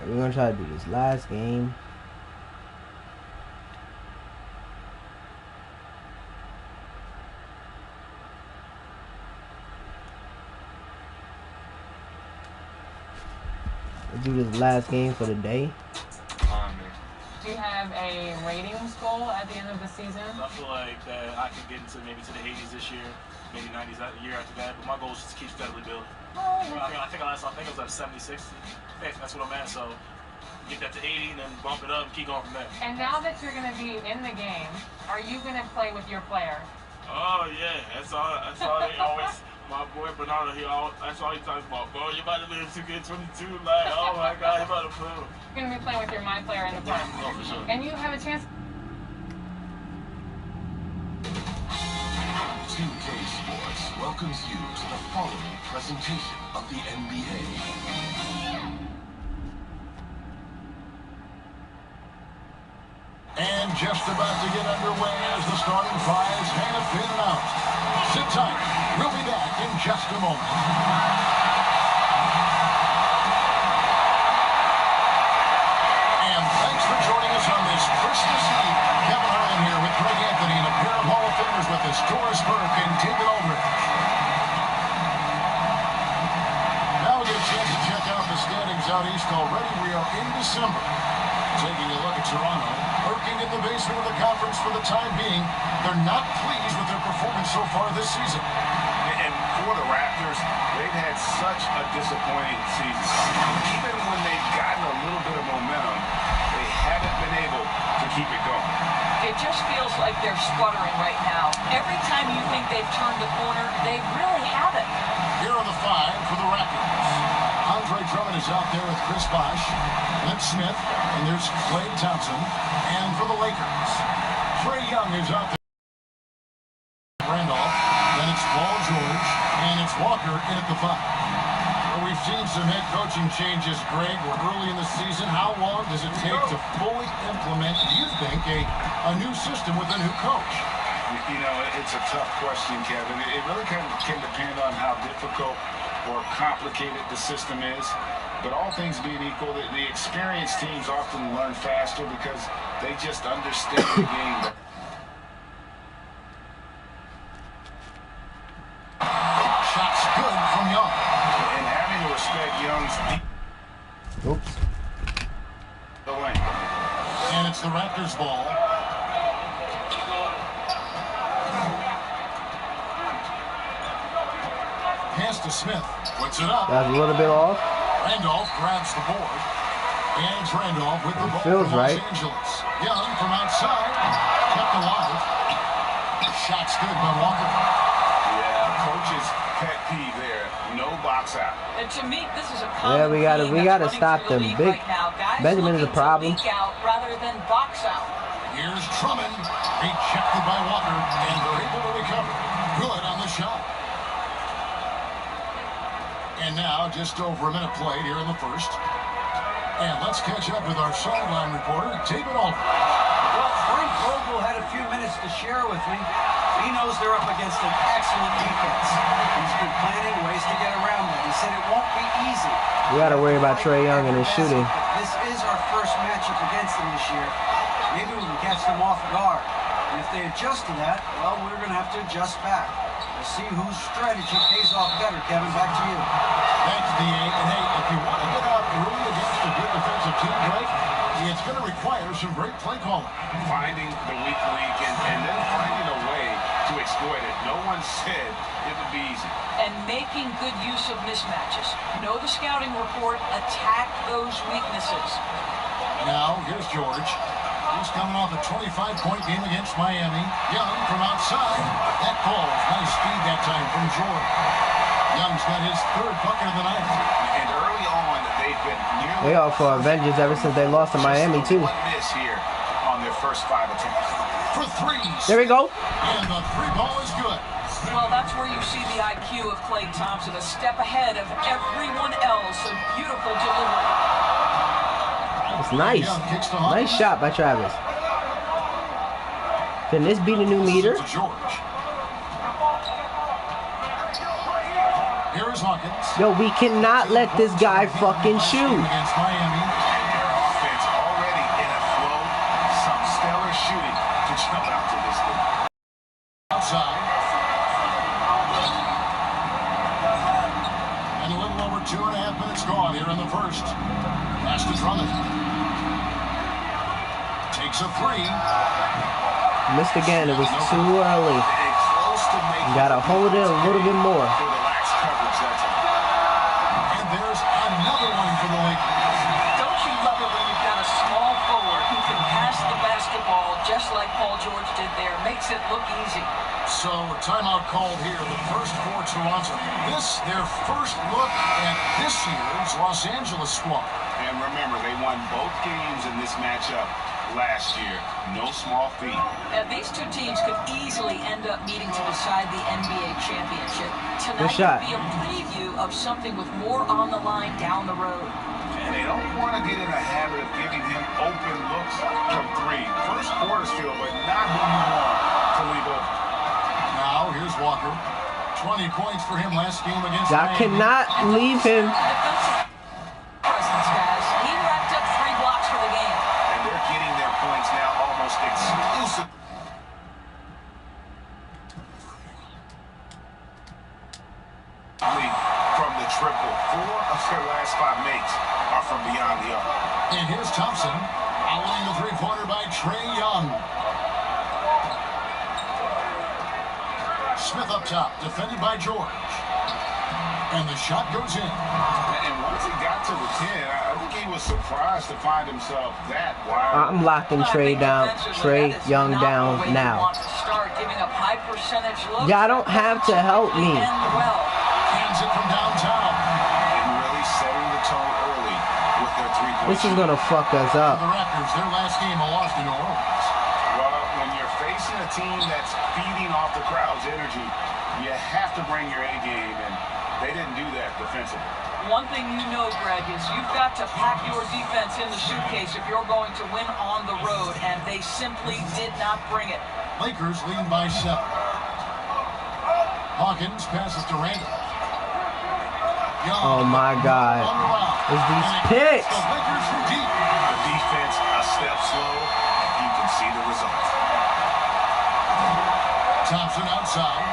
We're gonna try to do this last game. Let's do this last game for the day. Do you have a ratings goal at the end of the season? I feel like that I can get into maybe to the 80s this year, maybe 90s the year after that. But my goal is just to keep steadily building. I think I was at 76. That's what I'm at. So get that to 80 and then bump it up and keep going from there. And now that you're going to be in the game, are you going to play with your player? Oh yeah, that's all they always. My boy Bernardo, that's all he talks about. Bro, you about to live 2K22, like, oh my God, you about to play. You're going to be playing with your my player in the front. Oh, for sure. And you have a chance. 2K Sports welcomes you to the following presentation of the NBA. And just about to get underway as the starting fives hang a fin out. Sit tight. We'll be back in just a moment. And thanks for joining us on this Christmas Eve. Kevin Harlan here with Greg Anthony and a pair of Hall of Famers with us, Doris Burke and David Aldridge. Now we get a chance to check out the standings out east already. We are in December. Taking a look at Toronto, lurking in the basement of the conference for the time being. They're not pleased with their performance so far this season. And for the Raptors, they've had such a disappointing season. Even when they've gotten a little bit of momentum, they haven't been able to keep it going. It just feels like they're sputtering right now. Every time you think they've turned the corner, they really haven't. Here are the five for the Raptors. Andre Drummond is out there with Chris Bosh, Clint Smith, and there's Klay Thompson. And for the Lakers, Trae Young is out there. Randolph, then it's Paul George, and it's Walker in at the five. Well, we've seen some head coaching changes, Greg. We're early in the season. How long does it take to fully implement, do you think, a new system with a new coach? You know, it's a tough question, Kevin. It really can depend on how difficult or complicated the system is. But all things being equal, the experienced teams often learn faster because they just understand the game. Shots good from Young. And having to respect Young's Oops. the lane. And it's the Raptors' ball. Pass to Smith. Puts it up. That's a little bit off. Randolph grabs the board. And Randolph with the ball feels from right. Los Angeles. Young from outside. Kept alive. Shot's good by Walker. Yeah, coach's pet peeve there. No box out. And to me, this is a Yeah, we gotta running stop through them. the league Big right now. Guys Benjamin is a looking to problem. leak out rather than box out. Here's Drummond. Rejected by Walker. And they're able to recover. Good on the shot. And now, just over a minute played here in the first. And let's catch up with our sideline reporter, David Aldridge. Well, Frank Vogel had a few minutes to share with me. He knows they're up against an excellent defense. He's been planning ways to get around them. He said it won't be easy. We got to worry about Trae Young and his shooting. This is our first matchup against them this year. Maybe we can catch them off guard. And if they adjust to that, well, we're going to have to adjust back. We'll see whose strategy pays off better. Kevin, back to you. Thanks, D.A. And hey, if you want to get out early against a good defensive team, Greg, it's going to require some great play calling. Finding the weak link and then finding a way to exploit it. No one said it would be easy. And making good use of mismatches. Know the scouting report. Attack those weaknesses. Now, here's George. He's coming off a 25-point game against Miami. Young from outside. That ball, nice speed that time from George. Young's got his third bucket of the night. And early on, they've been nearly... They are for Avengers ever since they lost to Miami, too. One miss here on their first 5 attempts. For threes. There we go. And the three ball is good. Well, that's where you see the IQ of Klay Thompson, a step ahead of everyone else. A beautiful delivery. It's nice. Nice shot by Travis. Can this be the new meter? Here is Hawkins. Yo, we cannot let this guy fucking shoot. Against Miami. the first. Pass to Drummond. Takes a three. Missed again. It was too early. You gotta hold it a little bit more. And there's another one for the Lakers. Don't you love it when you've got a small forward who can pass the basketball just like Paul George did there? Makes it look easy. So, timeout called here, the first for Toronto. This, their first look at this year's Los Angeles squad. And remember, they won both games in this matchup last year. No small feat. And these two teams could easily end up meeting to decide the NBA championship. Good Tonight shot. will be a preview of something with more on the line down the road. And they don't want to get in a habit of giving him open looks from three. First quarter still, but not who you want to leave open. Now, here's Walker. 20 points for him last game against Y'all Miami. cannot leave him. Presence, guys. He racked up 3 blocks for the game. And they're getting their points now almost exclusively from the triple. 4 of their last 5 makes are from beyond the arc. And here's Thompson, following the three-pointer by Trae Young. Smith up top, defended by George. And the shot goes in. And once he got to the 10, I think he was surprised to find himself that wide. I'm locking Trae down. Trae Young down now. Y'all don't have to help me. Hands it from downtown. And really setting the tone early with their three-point. This is gonna fuck us For up. the Raptors, their last game a loss to New Orleans. Well, when you're facing a team that's feeding off the crowd's energy, you have to bring your A game, and they didn't do that defensively. One thing you know, Greg, is you've got to pack your defense in the suitcase if you're going to win on the road, and they simply did not bring it. Lakers lead by 7. Hawkins passes to Randall. Young, Oh my God. It's these picks. The Lakers from deep. The defense a step slow, you can see the results. Thompson outside.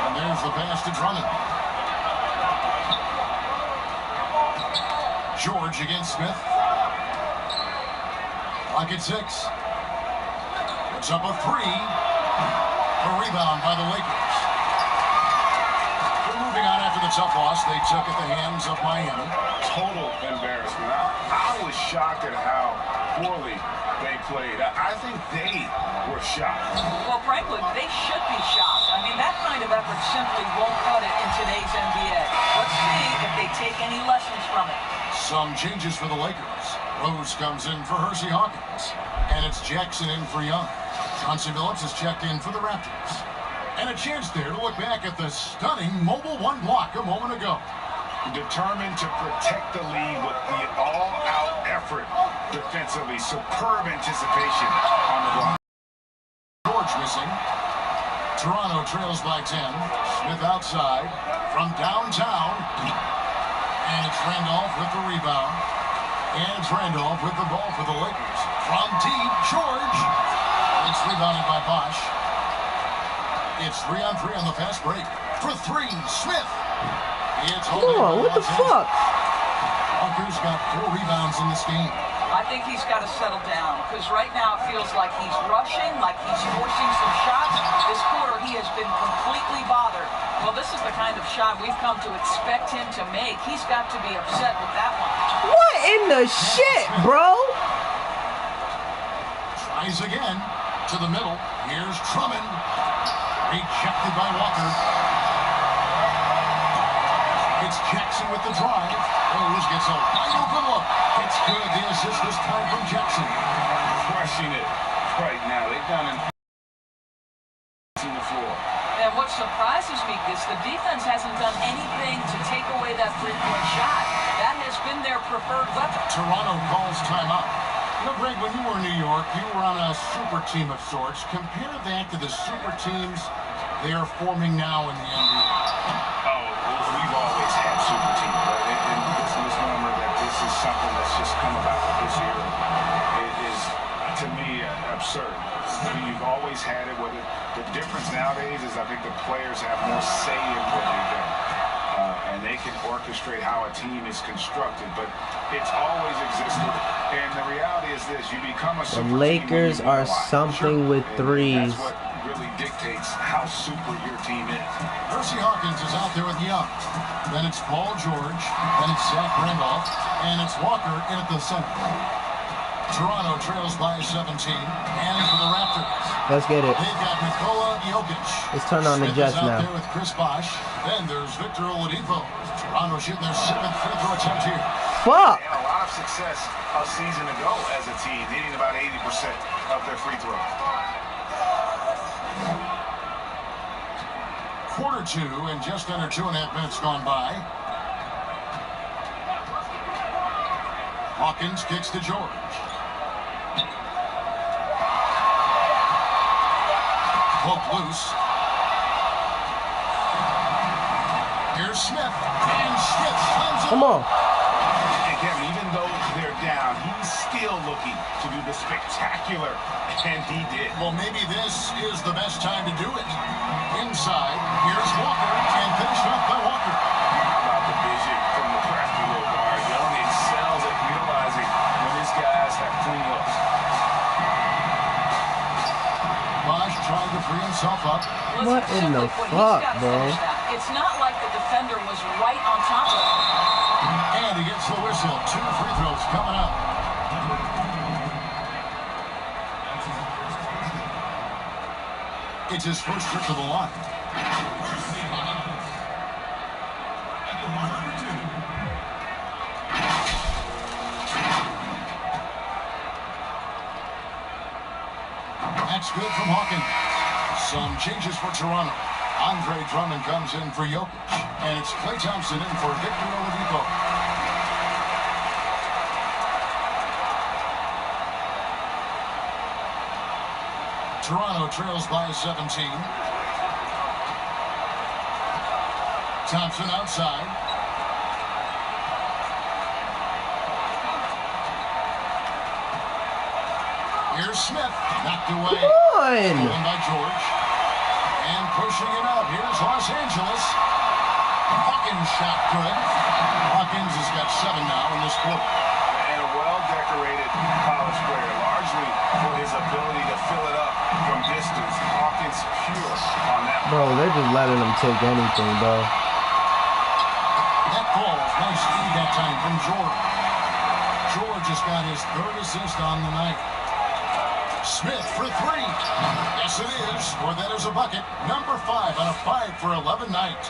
And there's the pass to Drummond. George against Smith. Clock at 6. Puts up a 3. A rebound by the Lakers. They're moving on after the tough loss they took at the hands of Miami. Total embarrassment. I was shocked at how poorly they played. I think they were shocked. Well, frankly, they should be shocked. I mean, that kind of effort simply won't cut it in today's NBA. Let's see if they take any lessons from it. Some changes for the Lakers. Rose comes in for Hersey Hawkins. And it's Jackson in for Young. Chauncey Billups has checked in for the Raptors. And a chance there to look back at the stunning mobile 1 block a moment ago. Determined to protect the lead with the all-out effort defensively. Superb anticipation on the block. George missing. Toronto trails by 10. Smith outside from downtown. And it's Randolph with the rebound. And it's Randolph with the ball for the Lakers. From deep, George. It's rebounded by Bosch. It's 3-on-3 on the fast break. For 3, Smith. It's Come on, what the fuck? Walker's got 4 rebounds in this game. I think he's got to settle down, because right now it feels like he's rushing, like he's forcing some shots. This quarter he has been completely bothered. Well, this is the kind of shot we've come to expect him to make. He's got to be upset with that one. What in the shit, bro? Tries again to the middle. Here's Drummond. Rejected by Walker. It's Jackson with the drive. Rose gets a wide open look. It's good. The assist this time from Jackson. Crushing it right now. They've done it on the floor. And what surprises me is the defense hasn't done anything to take away that three-point shot. That has been their preferred weapon. Toronto calls timeout. You know, Greg, when you were in New York, you were on a super team of sorts. Compare that to the super teams they are forming now in the NBA. Oh, we've always had super teams, right? And this misnomer that this is something that's just come about this year is, to me, absurd. You've always had it. The difference nowadays is I think the players have more say in what they do. and they can orchestrate how a team is constructed. But it's always existed, and the reality is this: you become a super The Lakers team when you are win a lot. something with And threes. that's what really dictates how super your team is. Percy Hawkins is out there with Young. Then it's Paul George. Then it's Zach Randolph. And it's Walker in at the center. Toronto trails by 17. And for the Raptors, Let's get it. they've got Nikola Jokic. Let's turn on the Smith Jets is out now. there with Chris Bosh. Then there's Victor Oladipo. Toronto shooting their 7th free throw attempt here. Fuck! They had a lot of success a season ago as a team, hitting about 80% of their free throws. Quarter 2 and just under 2.5 minutes gone by. Hawkins kicks to George. Poke loose. Here's Smith. And Smith slams it. Come on. And Kevin, even though they're down, he's still looking to do the spectacular, and he did. Well, maybe this is the best time to do it. Inside, here's Walker, and finished off by Walker. How about the vision from the crafty little guard? Young excels at realizing when his guys have clean looks. Bosh trying to free himself up. Listen, What in the simply put, he's fuck, gotta bro? finish that. It's not like the defender was right on top of him. And he gets the whistle. 2 free throws coming up. It's his first trip to the line. That's good from Hawkins. Some changes for Toronto. Andre Drummond comes in for Jokic. And it's Klay Thompson in for Victor Oladipo. Toronto trails by 17. Thompson outside. Here's Smith. Knocked away. Come on. Stolen by George. And pushing it up. Here's Los Angeles. Hawkins shot good. Hawkins has got 7 now in this quarter. And a well-decorated college player, largely for his ability to fill it up from distance. Hawkins pure on that. Bro, they're just letting them take anything, bro. That ball, nice feed that time from George. George has got his 3rd assist on the night. Smith for 3. Yes, it is. Or that is a bucket. Number 5 on a 5 for 11 night.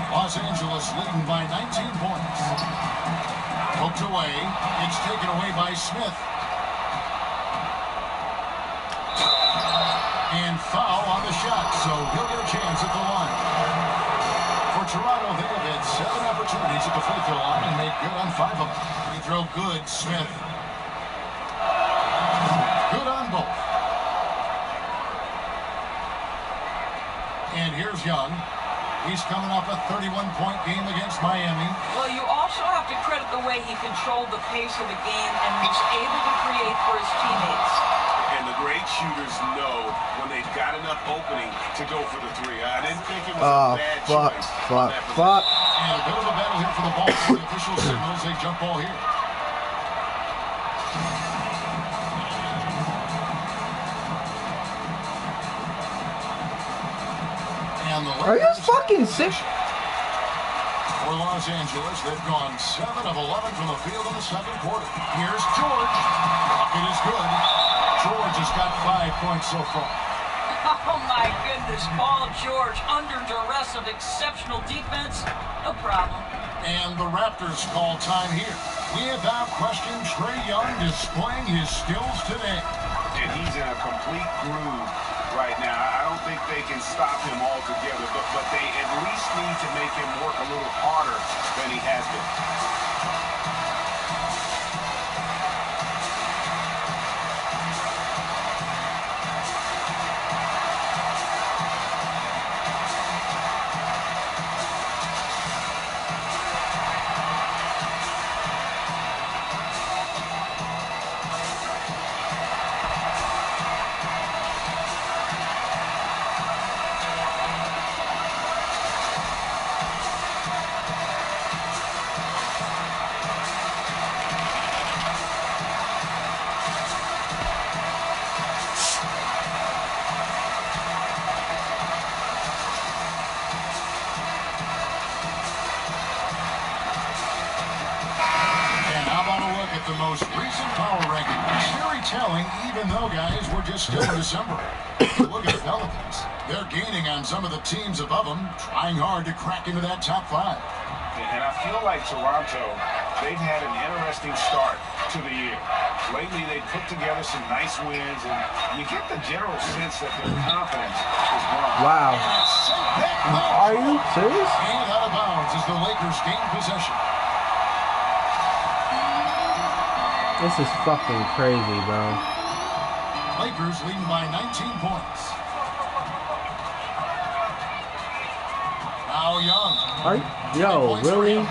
Los Angeles leading by 19 points. Poked away. It's taken away by Smith. And foul on the shot, so he'll get a chance at the line. For Toronto, they have had 7 opportunities at the free throw line and made good on 5 of them. Free throw good, Smith. Good on both. And here's Young. He's coming off a 31-point game against Miami. Well, you also have to credit the way he controlled the pace of the game and was able to create for his teammates. And the great shooters know when they've got enough opening to go for the 3. I didn't think it was a bad choice. Fuck. And a bit of a battle here for the ball. The official signals a jump ball here. And the Are you fucking sick? For Los Angeles, they've gone 7 of 11 from the field in the 2nd quarter. Here's George. It is good. George has got 5 points so far. Oh my goodness, Paul George under duress of exceptional defense, no problem. And the Raptors call time here. Without question, Trae Young displaying his skills today. And he's in a complete groove right now. I don't think they can stop him altogether, but they at least need to make him work a little harder than he has been. at the most recent power rankings. Very telling, even though, guys, we're just still in December. Look at the Pelicans. They're gaining on some of the teams above them, trying hard to crack into that top 5. And I feel like Toronto, they've had an interesting start to the year. Lately, they've put together some nice wins, and you get the general sense that their confidence is growing. Wow. Are you serious? And out of bounds as the Lakers gain possession. This is fucking crazy, bro. Lakers leading by 19 points. Now Young. Yo, really?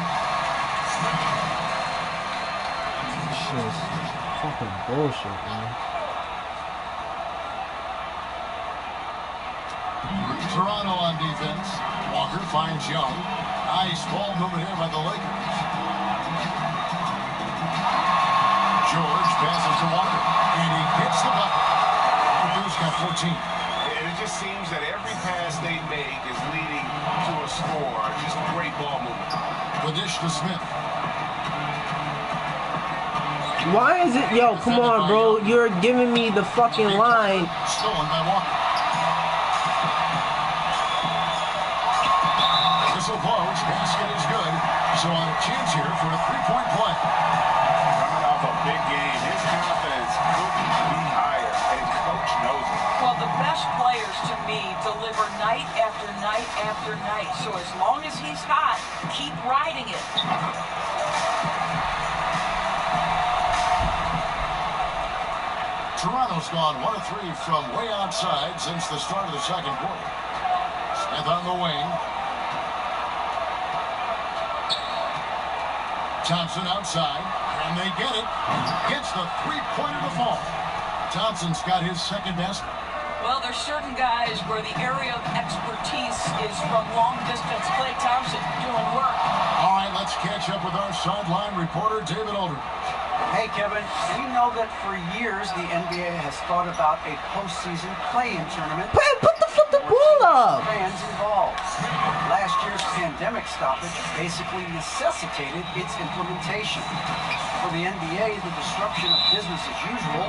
Shit is fucking bullshit, man. Toronto on defense. Walker finds Young. Nice ball movement here by the Lakers. George passes to Walker, and he hits the bucket. The Blues got 14. And it just seems that every pass they make is leading to a score. Just great ball movement. The dish to Smith. Why is it? Yo, come on, bro. You're giving me the fucking line. Stolen by Walker. Whistle blows. Basket is good. So on a chance here for a three-point play. Coming off a big game, his confidence couldn't be higher, and coach knows it. Well, the best players to me deliver night after night after night. So as long as he's hot, keep riding it. Toronto's gone 1 of 3 from way outside since the start of the second quarter. Smith on the wing. Thompson outside, and they get it. Gets the three-pointer to fall. Thompson's got his second basket. Well, there's certain guys where the area of expertise is from long distance. Klay Thompson doing work. All right, let's catch up with our sideline reporter, David Aldridge. Hey, Kevin, we know that for years the NBA has thought about a postseason play-in tournament. Put the fucking ball up. Fans involved. Last year's pandemic stoppage basically necessitated its implementation. For the NBA, the disruption of business as usual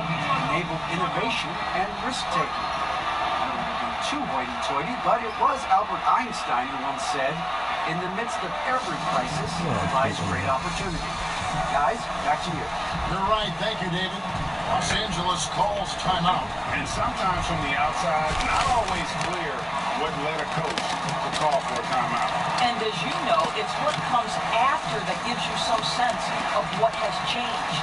enabled innovation and risk-taking. I don't want to be too hoity-toity, but it was Albert Einstein who once said, "In the midst of every crisis lies great opportunity." Guys, back to you. You're right. Thank you, David. Los Angeles calls timeout. And sometimes from the outside, not always clear what led a coach to call for a timeout. And as you know, it's what comes after that gives you some sense of what has changed.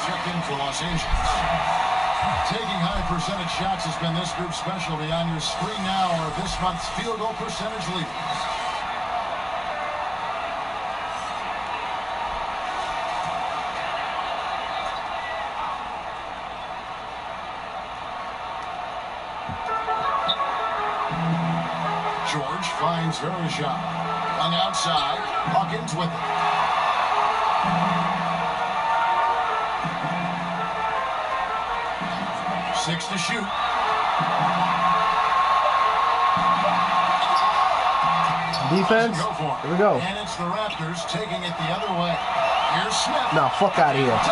Checked in for Los Angeles. Taking high percentage shots has been this group's specialty. On your screen now are this month's field goal percentage leaders. George finds Verja on the outside. Hawkins with it. 6 to shoot. Defense. Here we go. And it's the Raptors taking it the other way. Here's Smith. Nah, fuck out of here. Right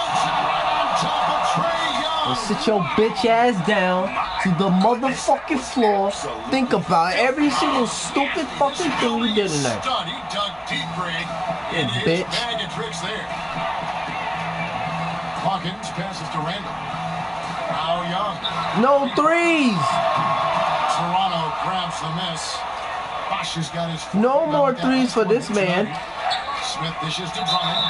on top of Trae Young. Well, sit your bitch ass down to the motherfucking floor. Think about every single stupid fucking thing you did tonight. He dug deep, Greg. You And his bitch. bag of tricks there. Hawkins passes to Randall. Now Young. No threes. Toronto grabs the miss. Bosh has got his No more threes for this man. Smith dishes to Drummond.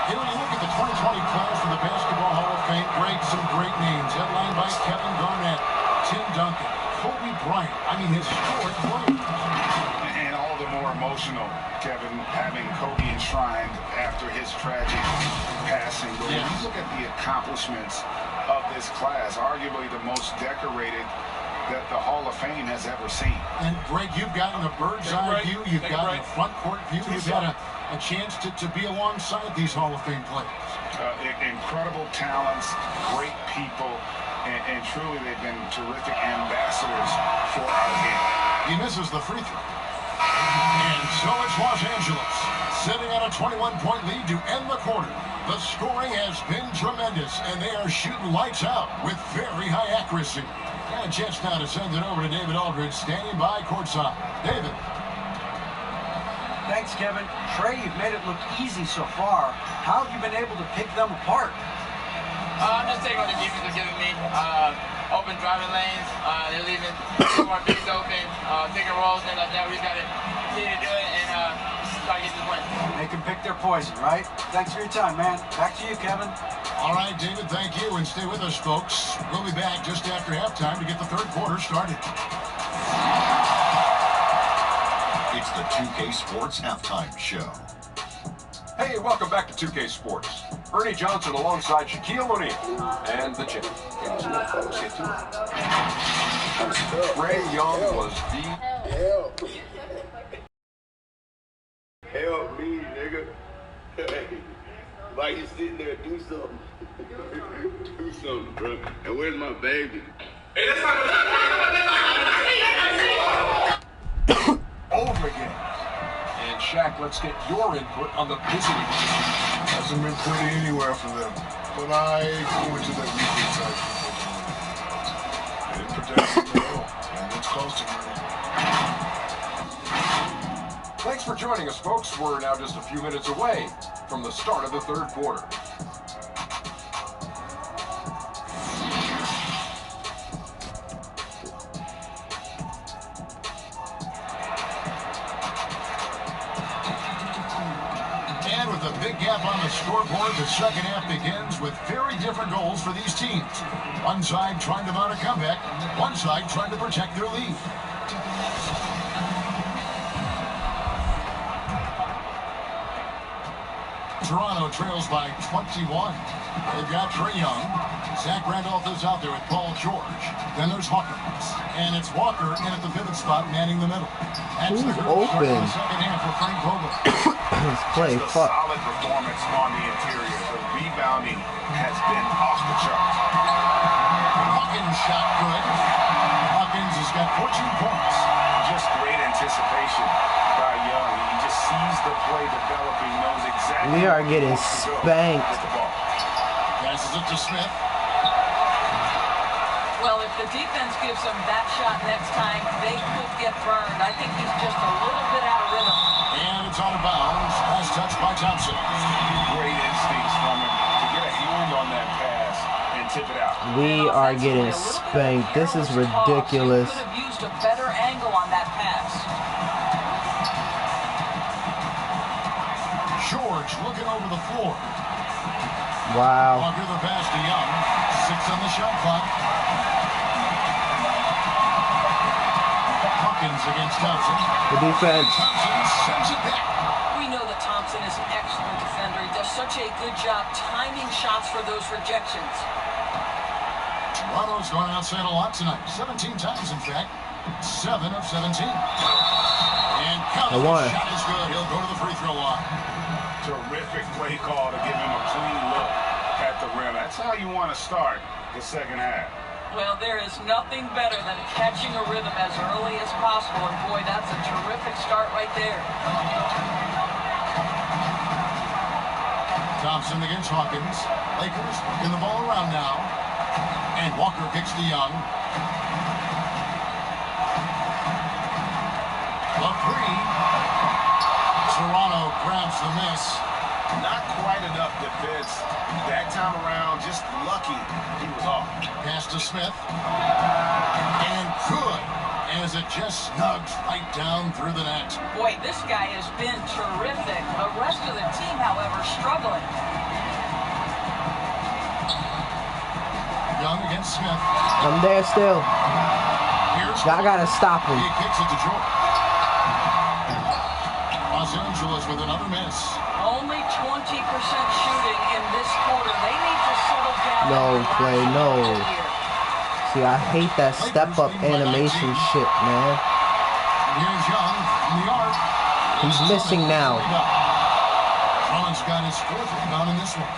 Here we look at the 2020 players for the Basketball Hall of Fame. Greg, some great names headlined by Kevin Garnett, Tim Duncan, Kobe Bryant. I mean, historic players. And all the more emotional, Kevin, having Kobe enshrined after his tragic passing. But when you look at the accomplishments of this class, arguably the most decorated that the Hall of Fame has ever seen. And Greg, you've gotten a bird's eye view, you've got a front court view, you've got a chance to be alongside these Hall of Fame players. Incredible talents, great people, and truly they've been terrific ambassadors for our game. He misses the free throw. And so it's Los Angeles, sitting on a 21-point lead to end the quarter. The scoring has been tremendous, and they are shooting lights out with very high accuracy. And a chance now to send it over to David Aldridge, standing by courtside. David. Thanks, Kevin. Trey, you've made it look easy so far. How have you been able to pick them apart? I'm just taking what the defense is giving me. Open driving lanes. They're leaving more bigs open, taking rolls, things like that. We just got to continue to do it and try to get this win. They can pick their poison, right? Thanks for your time, man. Back to you, Kevin. All right, David, thank you. And stay with us, folks. We'll be back just after halftime to get the third quarter started. It's the 2K Sports Halftime Show. Hey, welcome back to 2K Sports. Ernie Johnson alongside Shaquille O'Neal and the Chick. Ray Young was the... Help me, nigga. Hey, why you sitting there? Do something. Do something, bro. And where's my baby? Hey, that's over again. And Shaq, let's get your input on the visiting. Hasn't been pretty anywhere for them. But I go into the weekend side. They didn't protect them well, and it's costing them. Thanks for joining us, folks. We're now just a few minutes away from the start of the third quarter. And with a big gap on the scoreboard, the second half begins with very different goals for these teams. One side trying to mount a comeback, one side trying to protect their lead. Toronto trails by 21. They've got Trae Young. Zach Randolph is out there with Paul George. Then there's Hawkins. And it's Walker in at the pivot spot, manning the middle. That's Who's the open? The second half for Frank Vogel. Let's play. Just a Fuck. solid performance on the interior. The rebounding has been off the charts. Hawkins shot good. Hawkins has got 14 points. Just great anticipation by Young. He just sees the play developing, knows exactly. We are getting spanked. Passes it to Smith. Well, if the defense gives him that shot next time, they could get burned. I think he's just a little bit out of rhythm. And it's out of bounds. Pass touched by Thompson. Great instincts from him to get a hand on that pass and tip it out. We are getting spanked. This is ridiculous. He could have used a better angle on that pass. George looking over the floor. Wow. Walker the pass to Young. 6 on the shot clock. Hawkins against Thompson. The defense. Thompson sends it back. We know that Thompson is an excellent defender. He does such a good job timing shots for those rejections. Toronto's gone outside a lot tonight. 17 times, in fact. 7 of 17. And Collins' shot is good. He'll go to the free throw line. Terrific play call to give him a clean look at the rim. That's how you want to start the second half. Well, there is nothing better than catching a rhythm as early as possible. And boy, that's a terrific start right there. Thompson against Hawkins. Lakers in the ball around now. And Walker kicks to Young. LaPree. Toronto grabs the miss. Not quite enough defense that time around. Just lucky he was off. Pass to Smith. And good. As it just snugs right down through the net. Boy, this guy has been terrific. The rest of the team, however, struggling. Young against Smith. I'm there still. I gotta stop him. He kicks it to Jordan. Los Angeles with another miss. Only 20% shooting in this quarter. They need to settle down. No, Clay, no. See, I hate that step-up animation shit, man. Here's Young from the arc. He's missing now. Drummond's got his 4th rebound in this one.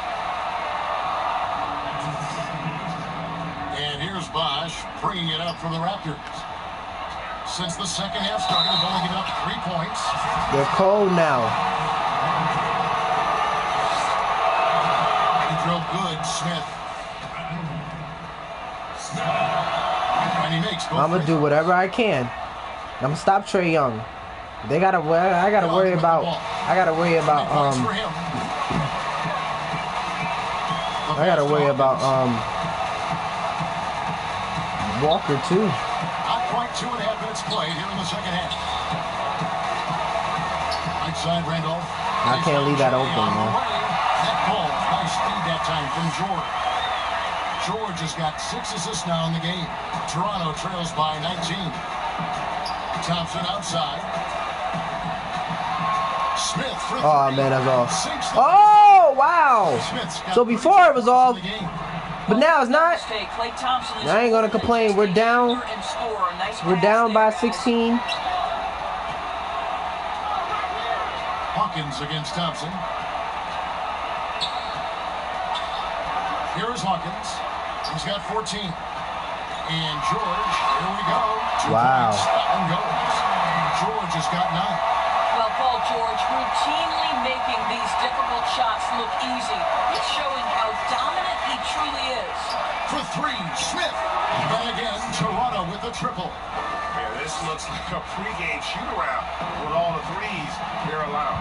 And here's Bosch bringing it up for the Raptors. Since the second half started, they've only given up 3 points. They're cold now. He drove good, Smith. And he makes both. I'm gonna do whatever I can. I'm gonna stop Trae Young. They gotta. I gotta worry about. I gotta worry about. I gotta worry about Walker too. Not quite 2.5 minutes played here in the second half. Right side, Randolph. I can't leave that open, man. That ball, nice speed that time from George. George has got 6 assists now in the game. Toronto trails by 19. Thompson outside. Smith for 3. Oh man, that's off. Oh wow! So before it was off, but now it's not. I ain't gonna complain. We're down. We're down by 16. Hawkins against Thompson. Here's Hawkins. He's got 14. And George, here we go. 2 wow. points. That one goes. George has got 9. Well, Paul George routinely making these difficult shots look easy. He's showing how dominant he truly is. For 3, Smith. And again, Toronto with a triple. Yeah, this looks like a pregame shoot-around with all the threes they're allowed.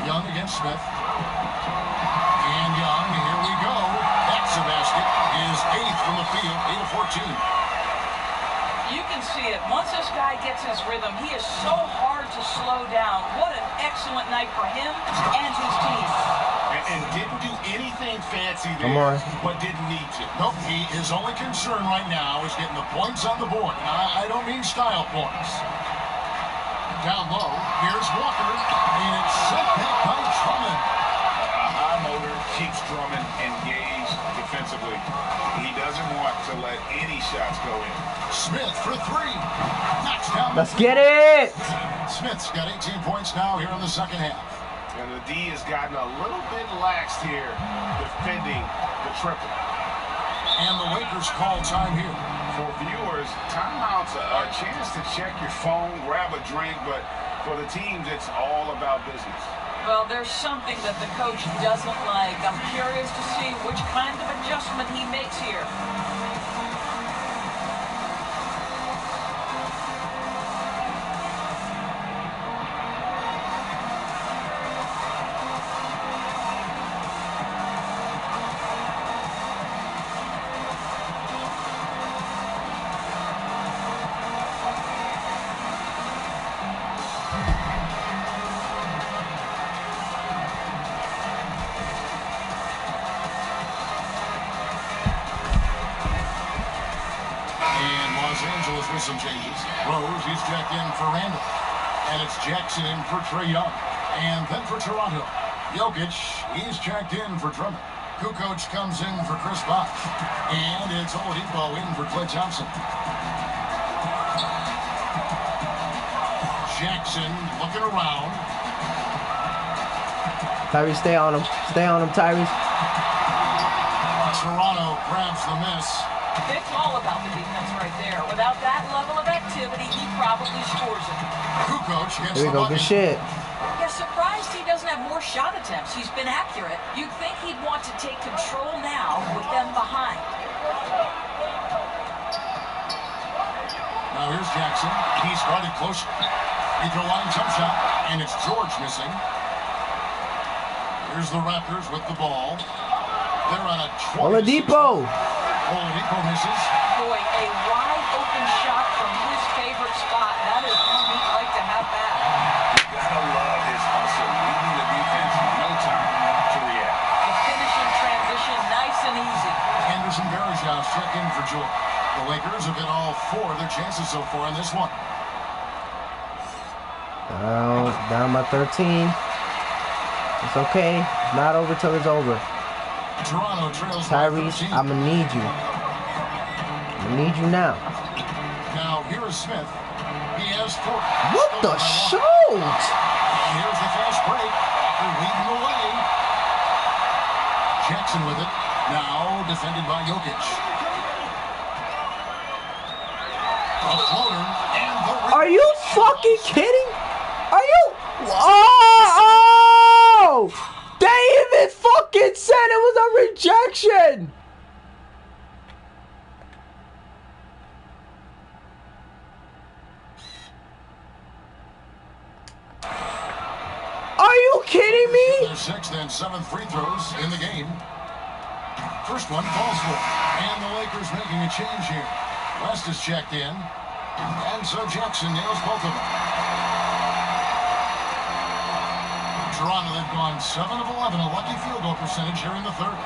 Young against Smith. And Young, here we go. That's a basket. Is 8th from the field, 8 of 14. You can see it. Once this guy gets his rhythm, he is so hard to slow down. What an excellent night for him and his team. And didn't do anything fancy there, but didn't need to. Nope, his only concern right now is getting the points on the board. And I don't mean style points. Down low, here's Walker, and it's set back by Drummond. A high motor keeps Drummond engaged defensively. He doesn't want to let any shots go in. Smith for 3. Knocks down. Let's get it. Smith's got 18 points now here in the second half. And the D has gotten a little bit lax here defending the triple. And the Lakers call time here. For viewers, timeout's a chance to check your phone, grab a drink, but for the teams, it's all about business. Well, there's something that the coach doesn't like. I'm curious to see which kind of adjustment he makes here. With some changes. Rose, he's checked in for Randall. And it's Jackson in for Trae Young. And then for Toronto, Jokic, he's checked in for Drummond. Kukoc comes in for Chris Bosh. And it's Oladipo in for Klay Thompson. Jackson looking around. Tyrese, stay on him. Stay on him, Tyrese. Toronto grabs the miss. It's all about the defense right there. Without that level of activity, he probably scores it. Kukoc gets Here we go, good shit. Yeah, surprised he doesn't have more shot attempts. He's been accurate. You'd think he'd want to take control now with them behind. Now here's Jackson. He's guarded close. He throw line jump shot, and it's George missing. Here's the Raptors with the ball. They're on a 20. Oladipo. Oladipo misses. Boy, a wide open shot from his favorite spot. That is one he'd like to have back. You gotta love his hustle, leading the defense, no time to react. The finishing check in for Jordan. The Lakers have hit all 4 of their chances so far in this one. Down by 13. It's okay. It's not over till it's over. Toronto trails Tyrese, I'm gonna need you. I'm gonna need you now. Now here is Smith. He has 4. What the shoot? And here's the fast break. They're leading the way. Jackson with it. Now defended by Jokic. A floater and the... Are you fucking kidding? Are you? Oh! They even fucking said it was a rejection. Are you kidding me? Their 6th and 7th free throws in the game. First one falls for. And the Lakers making a change here. West is checked in. And so Jackson nails both of them. Toronto, they've gone 7 of 11, a lucky field goal percentage here in the 3rd.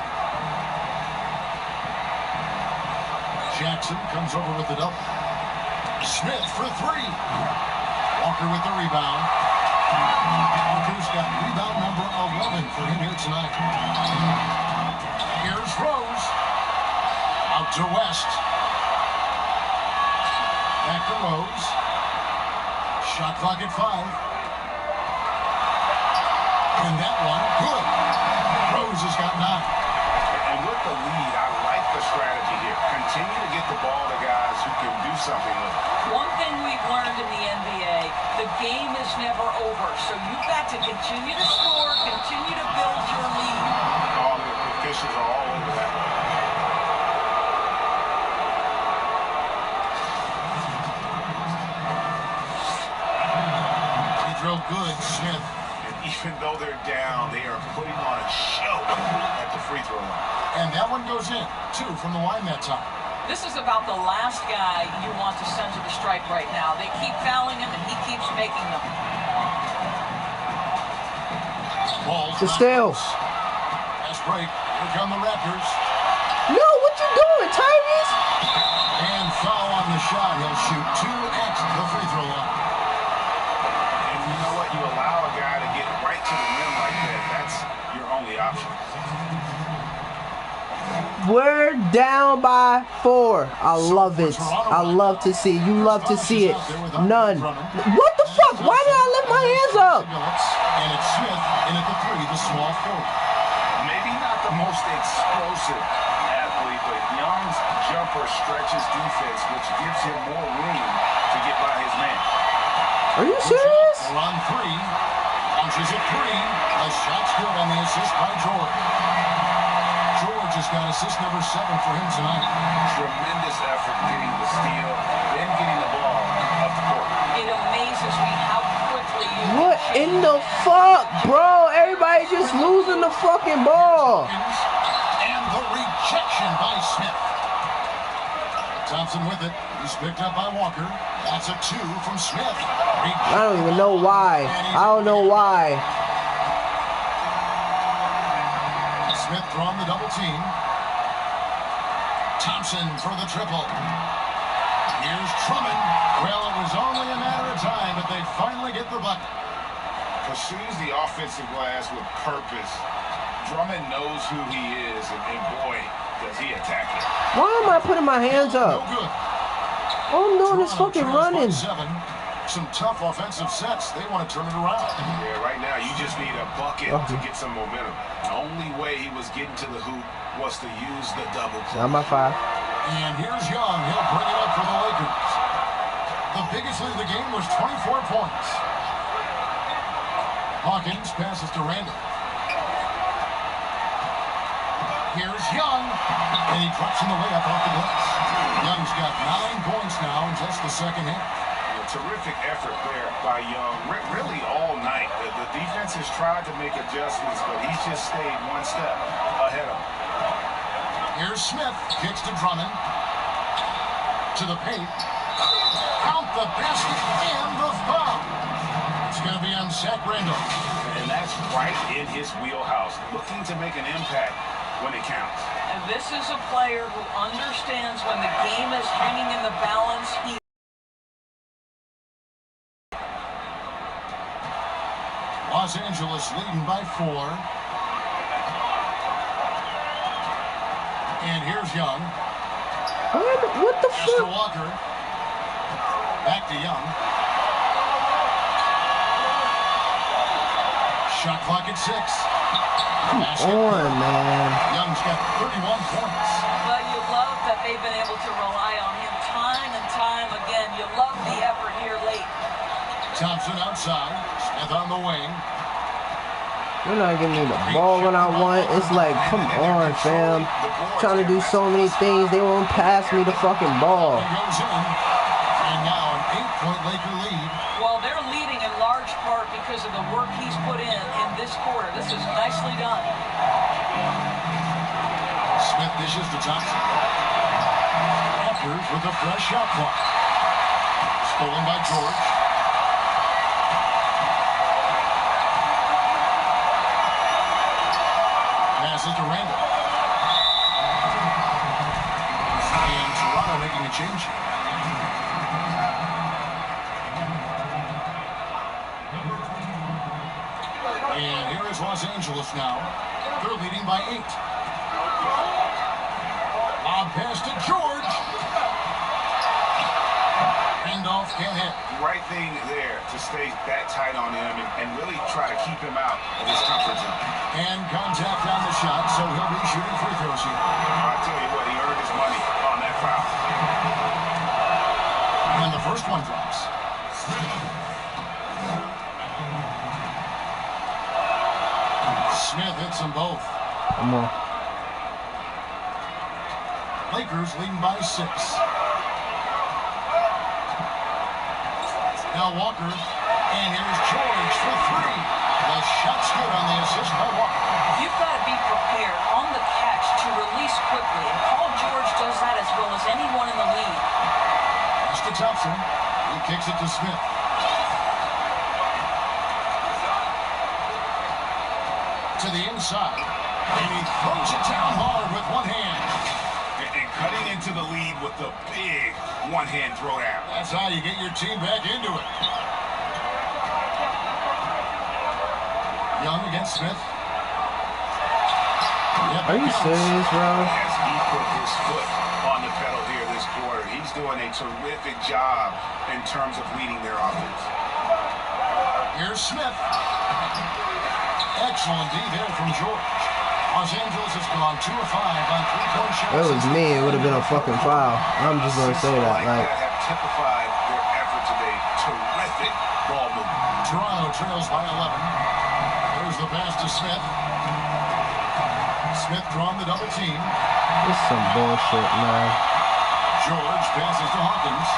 Jackson comes over with the double. Smith for 3. Walker with the rebound. Walker's got rebound number 11 for him here tonight. Here's Rose. Out to West. Back to Rose. Shot clock at 5. And that one, good. Rose has got 9. And with the lead, I like the strategy here. Continue to get the ball to guys who can do something with it. One thing we've learned in the NBA, the game is never over. So you've got to continue to score, continue to build your lead. All the officials are all over that. He drove good, Smith. Even though they're down, they are putting on a show at the free throw line. And that one goes in. 2 from the line that time. This is about the last guy you want to send to the stripe right now. They keep fouling him, and he keeps making them. Balls. It's still. Fast break. Here come the Raptors. No, what you doing, Tyrese? And foul on the shot. He'll shoot 2 at the free throw line. And you know what? You allow a guy to get right to the rim like that. That's your only option. We're down by 4. I love it. I love to see it. You love to see it. None. What the fuck? Why did I lift my hands up? And it's Smith in at the 3, the small forward. Maybe not the most explosive athlete, but Young's jumper stretches defense, which gives him more room to get by his man. Are you serious? On 3. Launches at 3. A shot's good on the assist by George. George has got assist number 7 for him tonight. Tremendous effort getting the steal, then getting the ball up the court. It amazes me how quickly you... What in the fuck, bro? Everybody just losing the fucking ball. And the rejection by Smith. Thompson with it. He's picked up by Walker. That's a 2 from Smith. I don't even know why. I don't know why. Smith throwing the double team. Thompson for the triple. Here's Drummond. Well, it was only a matter of time, but they finally get the bucket. Pursues the offensive glass with purpose. Drummond knows who he is, and boy, does he attack it. Why am I putting my hands up? No good. All I'm doing is fucking running. 7. Some tough offensive sets. They want to turn it around. Yeah, right now you just need a bucket to get some momentum. The only way he was getting to the hoop was to use the double play. Not my 5. And here's Young. He'll bring it up for the Lakers. The biggest lead of the game was 24 points. Hawkins passes to Randall. Here's Young. And he drops him the way up off the glass. Young's got 9 points now in just the second half. Terrific effort there by Young, really all night. The defense has tried to make adjustments, but he's just stayed one step ahead of them. Here's Smith, kicks to Drummond. To the paint. Count the basket and the foul. It's going to be on Zach Randall. And that's right in his wheelhouse. Looking to make an impact when it counts. And this is a player who understands when the game is hanging in the balance. Los Angeles leading by 4. And here's Young. What the Pass to fuck? Walker. Back to Young. Shot clock at 6. Come on, man. Young's got 31 points. But you love that they've been able to rely on him time and time again. You love the effort here late. Thompson outside. Smith on the wing. You're not giving me the ball when I want. It's like, come on, fam. Trying to do so many things. They won't pass me the fucking ball. Goes in. And now an 8-point Laker lead. Well, they're leading in large part because of the work he's put in this quarter. This is nicely done. Smith dishes to Thompson. Walker's with a fresh shot clock. Stolen by George. Passes to Randall. And Toronto making a change. And here is Los Angeles now. They're leading by 8. Lob pass to George. Handoff can't hit. Right thing there to stay that tight on him and really try to keep him out of his comfort zone. And contact on the shot, so he'll be shooting free throws here. I'll tell you what, he earned his money on that foul. And the first one drops. Smith hits them both. Come on. Lakers leading by 6. Now Walker, and here's George for 3. The shot's good on the assist by Walker. You've got to be prepared on the catch to release quickly, and Paul George does that as well as anyone in the league. Pass to Thompson. He kicks it to Smith. To the inside, and he throws it down hard with one hand. And cutting into the lead with the big one-hand throwdown. That's how you get your team back into it. Young against Smith. Yep. Are you serious, bro? As he put his foot on the pedal here this quarter, he's doing a terrific job in terms of leading their offense. Here's Smith. Excellent D there from George. Los Angeles has gone 2 of 5 on 3-point shots. If it was me, it would have been a fucking foul. I'm just gonna say that. Like, have typified their effort today. Terrific ball movement. Toronto trails by 11. There's the pass to Smith. Smith drawing the double team. this is some bullshit, man. George passes to Hawkins.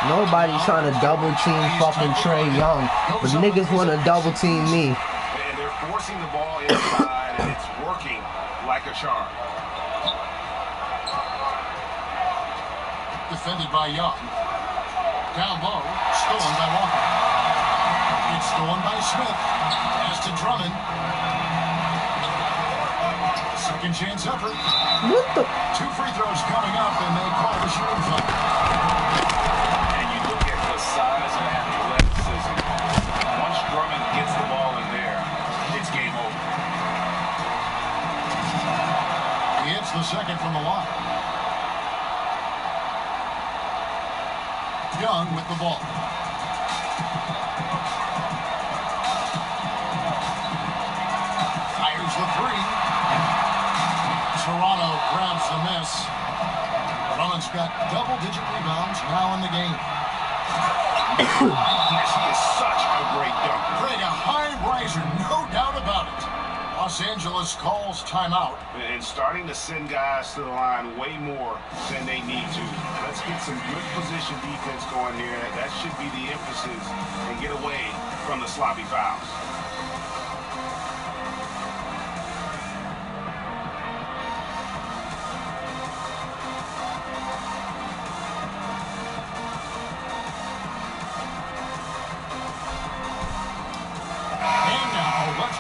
Nobody's trying to double team fucking Trae Young, but niggas want to double team me. And they're forcing the ball inside, and it's working like a charm. Defended by Young. Down low, stolen by Walker. It's stolen by Smith. Pass to Drummond. Second chance effort. What the? 2 free throws coming up, and they call the shooting foul. And you look at the size and athleticism. Once Drummond gets the ball in there, it's game over. He hits the second from the line. Young with the ball. Fires the 3. Toronto grabs the miss. Drummond's got double-digit rebounds now in the game. He is such a great dunker. Playing a high riser, no doubt about it. Los Angeles calls timeout. And starting to send guys to the line way more than they need to. Let's get some good position defense going here. That should be the emphasis and get away from the sloppy fouls.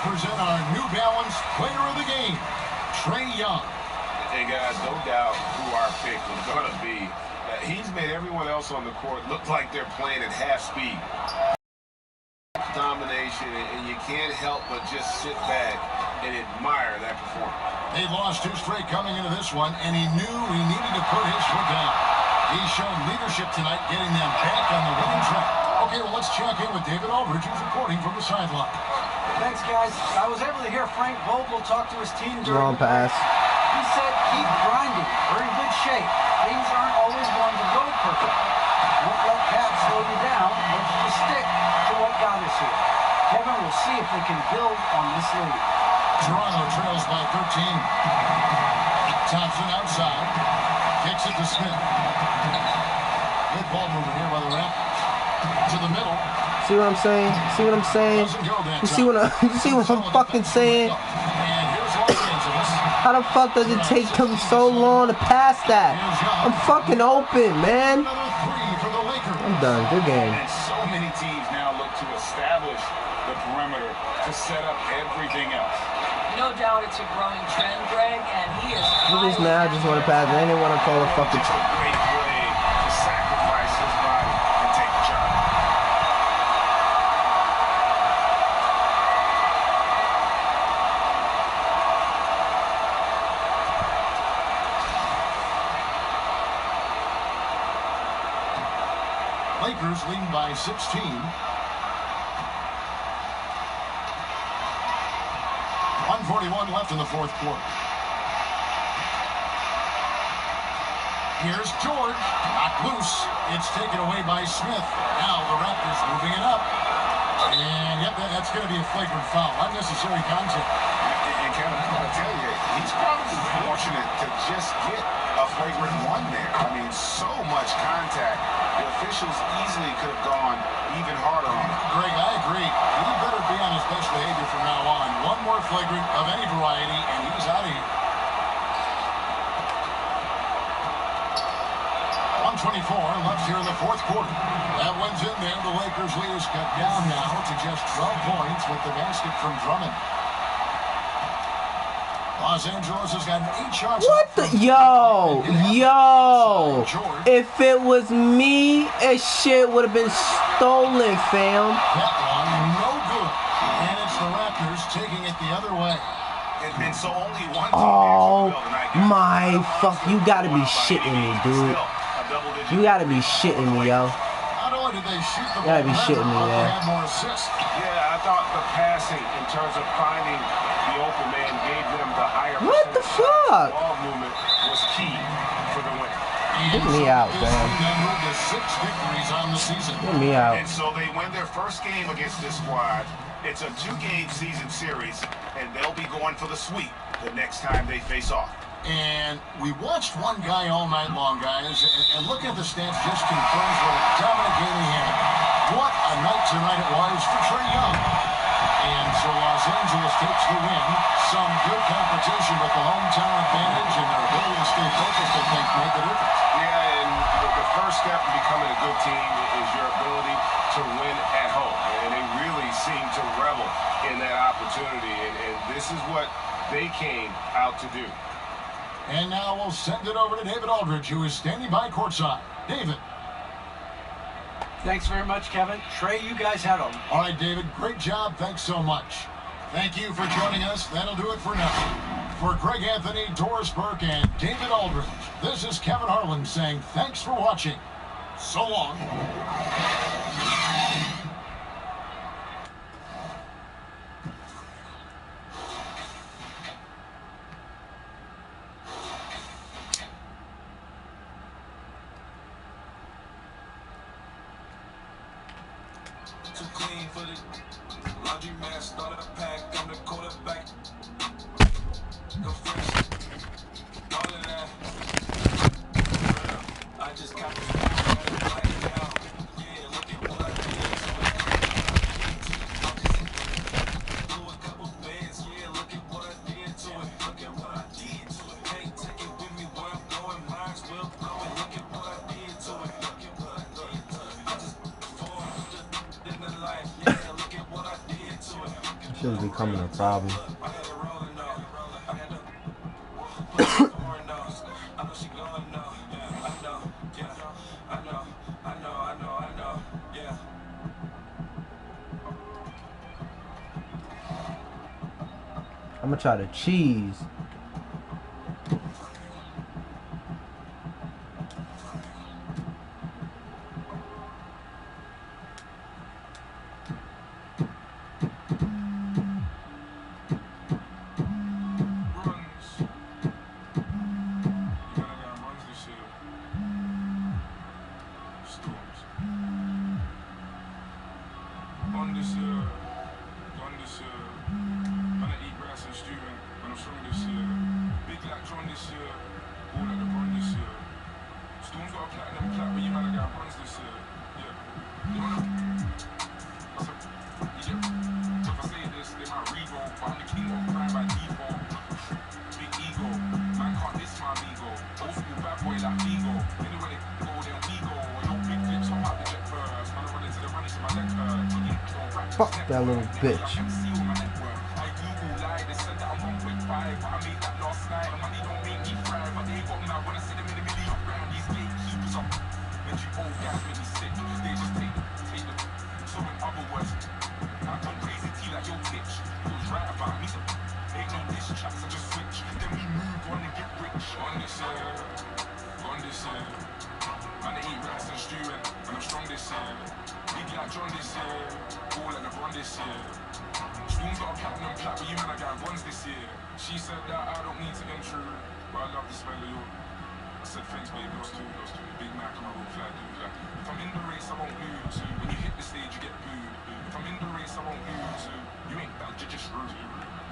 present our New Balance Player of the Game, Trae Young. Hey guys, no doubt who our pick was going to be. He's made everyone else on the court look like they're playing at half speed. Domination, and you can't help but just sit back and admire that performance. They lost 2 straight coming into this one, and he knew he needed to put his foot down. He's shown leadership tonight, getting them back on the winning track. Okay, well, let's check in with David Aldridge, who's reporting from the sideline. Thanks, guys. I was able to hear Frank Vogel talk to his team during Wrong pass. He said, keep grinding. We're in good shape. Things aren't always going to go perfect. Don't let that slow you down. Let's just stick to what got us here. Kevin, will see if they can build on this lead. Toronto trails by 13. Thompson outside. Kicks it to Smith. Good ball movement here by the Raptors. To the middle. See what I'm saying? See what I'm saying? You see what I'm fucking saying? How the fuck does it take them so long to pass that? I'm fucking open, man. I'm done. Good game. And so many teams now look to establish the perimeter to set up everything else. No doubt it's a growing trend, Greg, and he is. Look at this now. I just want to pass. They didn't want to call a fucking. Just a great play to sacrifice his body and take the shot. Lakers leading by 16. 1:41 left in the fourth quarter. Here's George, knocked loose. It's taken away by Smith. Now the Raptors moving it up. And yep, that's going to be a flagrant foul. Unnecessary contact. And Kevin, I'm going to tell you, he's probably fortunate to just get a flagrant one there. I mean, so much contact. The officials easily could have gone even harder on him. Greg, I agree. He better be on his best behavior from now on. One more flagrant of any variety, and he's out of here. 1:24 left here in the fourth quarter. That one's in there. The Lakers lead is cut down now to just 12 points with the basket from Drummond. Los Angeles has got 8 shots. What the? Yo. If it was me, that shit would have been stolen, fam. That one, no good. And it's the Raptors taking it the other way. And so only one team Oh my fuck! You gotta be shitting me, dude. You gotta be shitting me, yo. Not only did they shoot the ball, you gotta be shitting me, man. Had more assists. Yeah, I thought the passing in terms of finding the open man gave them the higher. What the fuck? Ball movement was key for the win. Get me out, man. Moved to 6 victories on the season. Get me out. And so they win their first game against this squad. It's a 2-game season series, and they'll be going for the sweep the next time they face off. And we watched one guy all night long, guys, and looking at the stats just confirms what a dominant game he had. What a night tonight it was for Trae Young. And so Los Angeles takes the win. Some good competition, but the hometown advantage and their ability to stay focused, I think, made the difference. Yeah, and the first step in becoming a good team is your ability to win at home. And they really seem to revel in that opportunity, and this is what they came out to do. And now we'll send it over to David Aldridge, who is standing by courtside. David. Thanks very much, Kevin. Trae, you guys had them. All right, David, great job. Thanks so much. Thank you for joining us. That'll do it for now. For Greg Anthony, Doris Burke, and David Aldridge, this is Kevin Harlan saying thanks for watching. So long. Too clean for the laundry man, started a pack, I'm the quarterback. Go fresh, all of that. I just got this right now. Yeah, look at what I did. Do a couple bands, yeah, look at what I did to it. Look at what I did to it. Can't take it with me where I'm going, mine's will blow it. Look at what I did to it. Look at what I did to it. I just performed in the life, yeah, look at what I did to it. This is becoming a problem. I'm gonna try the cheese. Fuck that little bitch. She said that I don't need to intrude, but I love the smell of your. I said thanks, baby. Those two, Big Mac and my real flat dude. Like, if I'm in the race, I won't lose. When you hit the stage, you get booed. If I'm in the race, I won't lose. You ain't bad, you're just rude.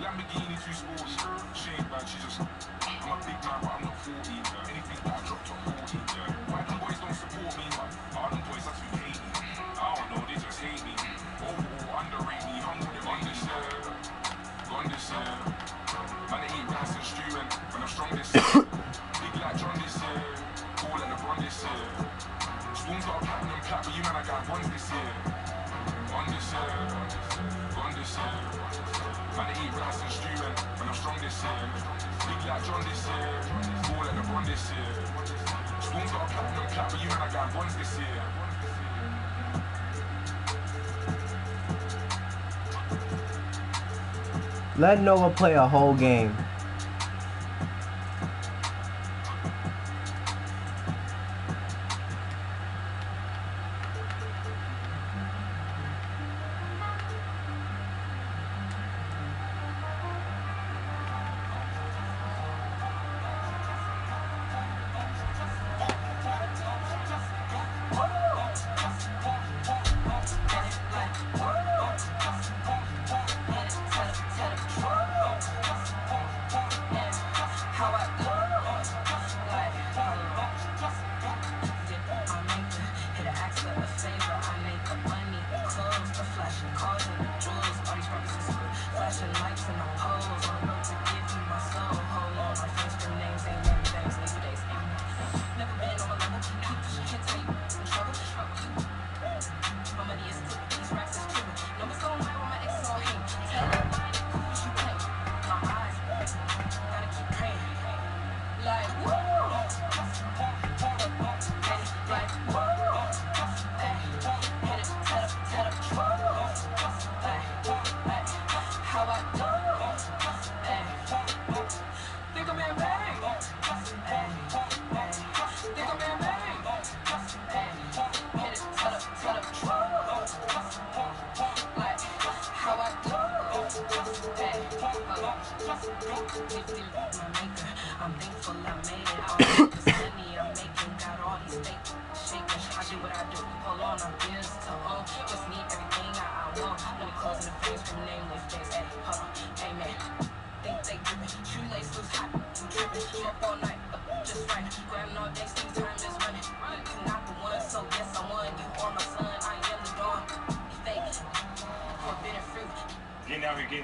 Lamborghini too sporty. She ain't bad, she just. I'm a big man, but I'm not 40. Anything that I drop top 40. Why them boys don't support me? All them boys are too hate me. I don't know, they just hate me. Oh, underrate me. I'm with them on this year. Gone this year. Man, I eat rice and stew and I'm strong this year. Big like John this year. Cool like LeBron this year. Spoon's got a platinum plat, but you man, I got bronze this year. On this year. Gone this year. Man, I eat rice and stew and I'm strong this year. Big like John this year. Cool like LeBron this year. Spoon's got a platinum plat, but you man, I got bronze this year. Let Noah play a whole game.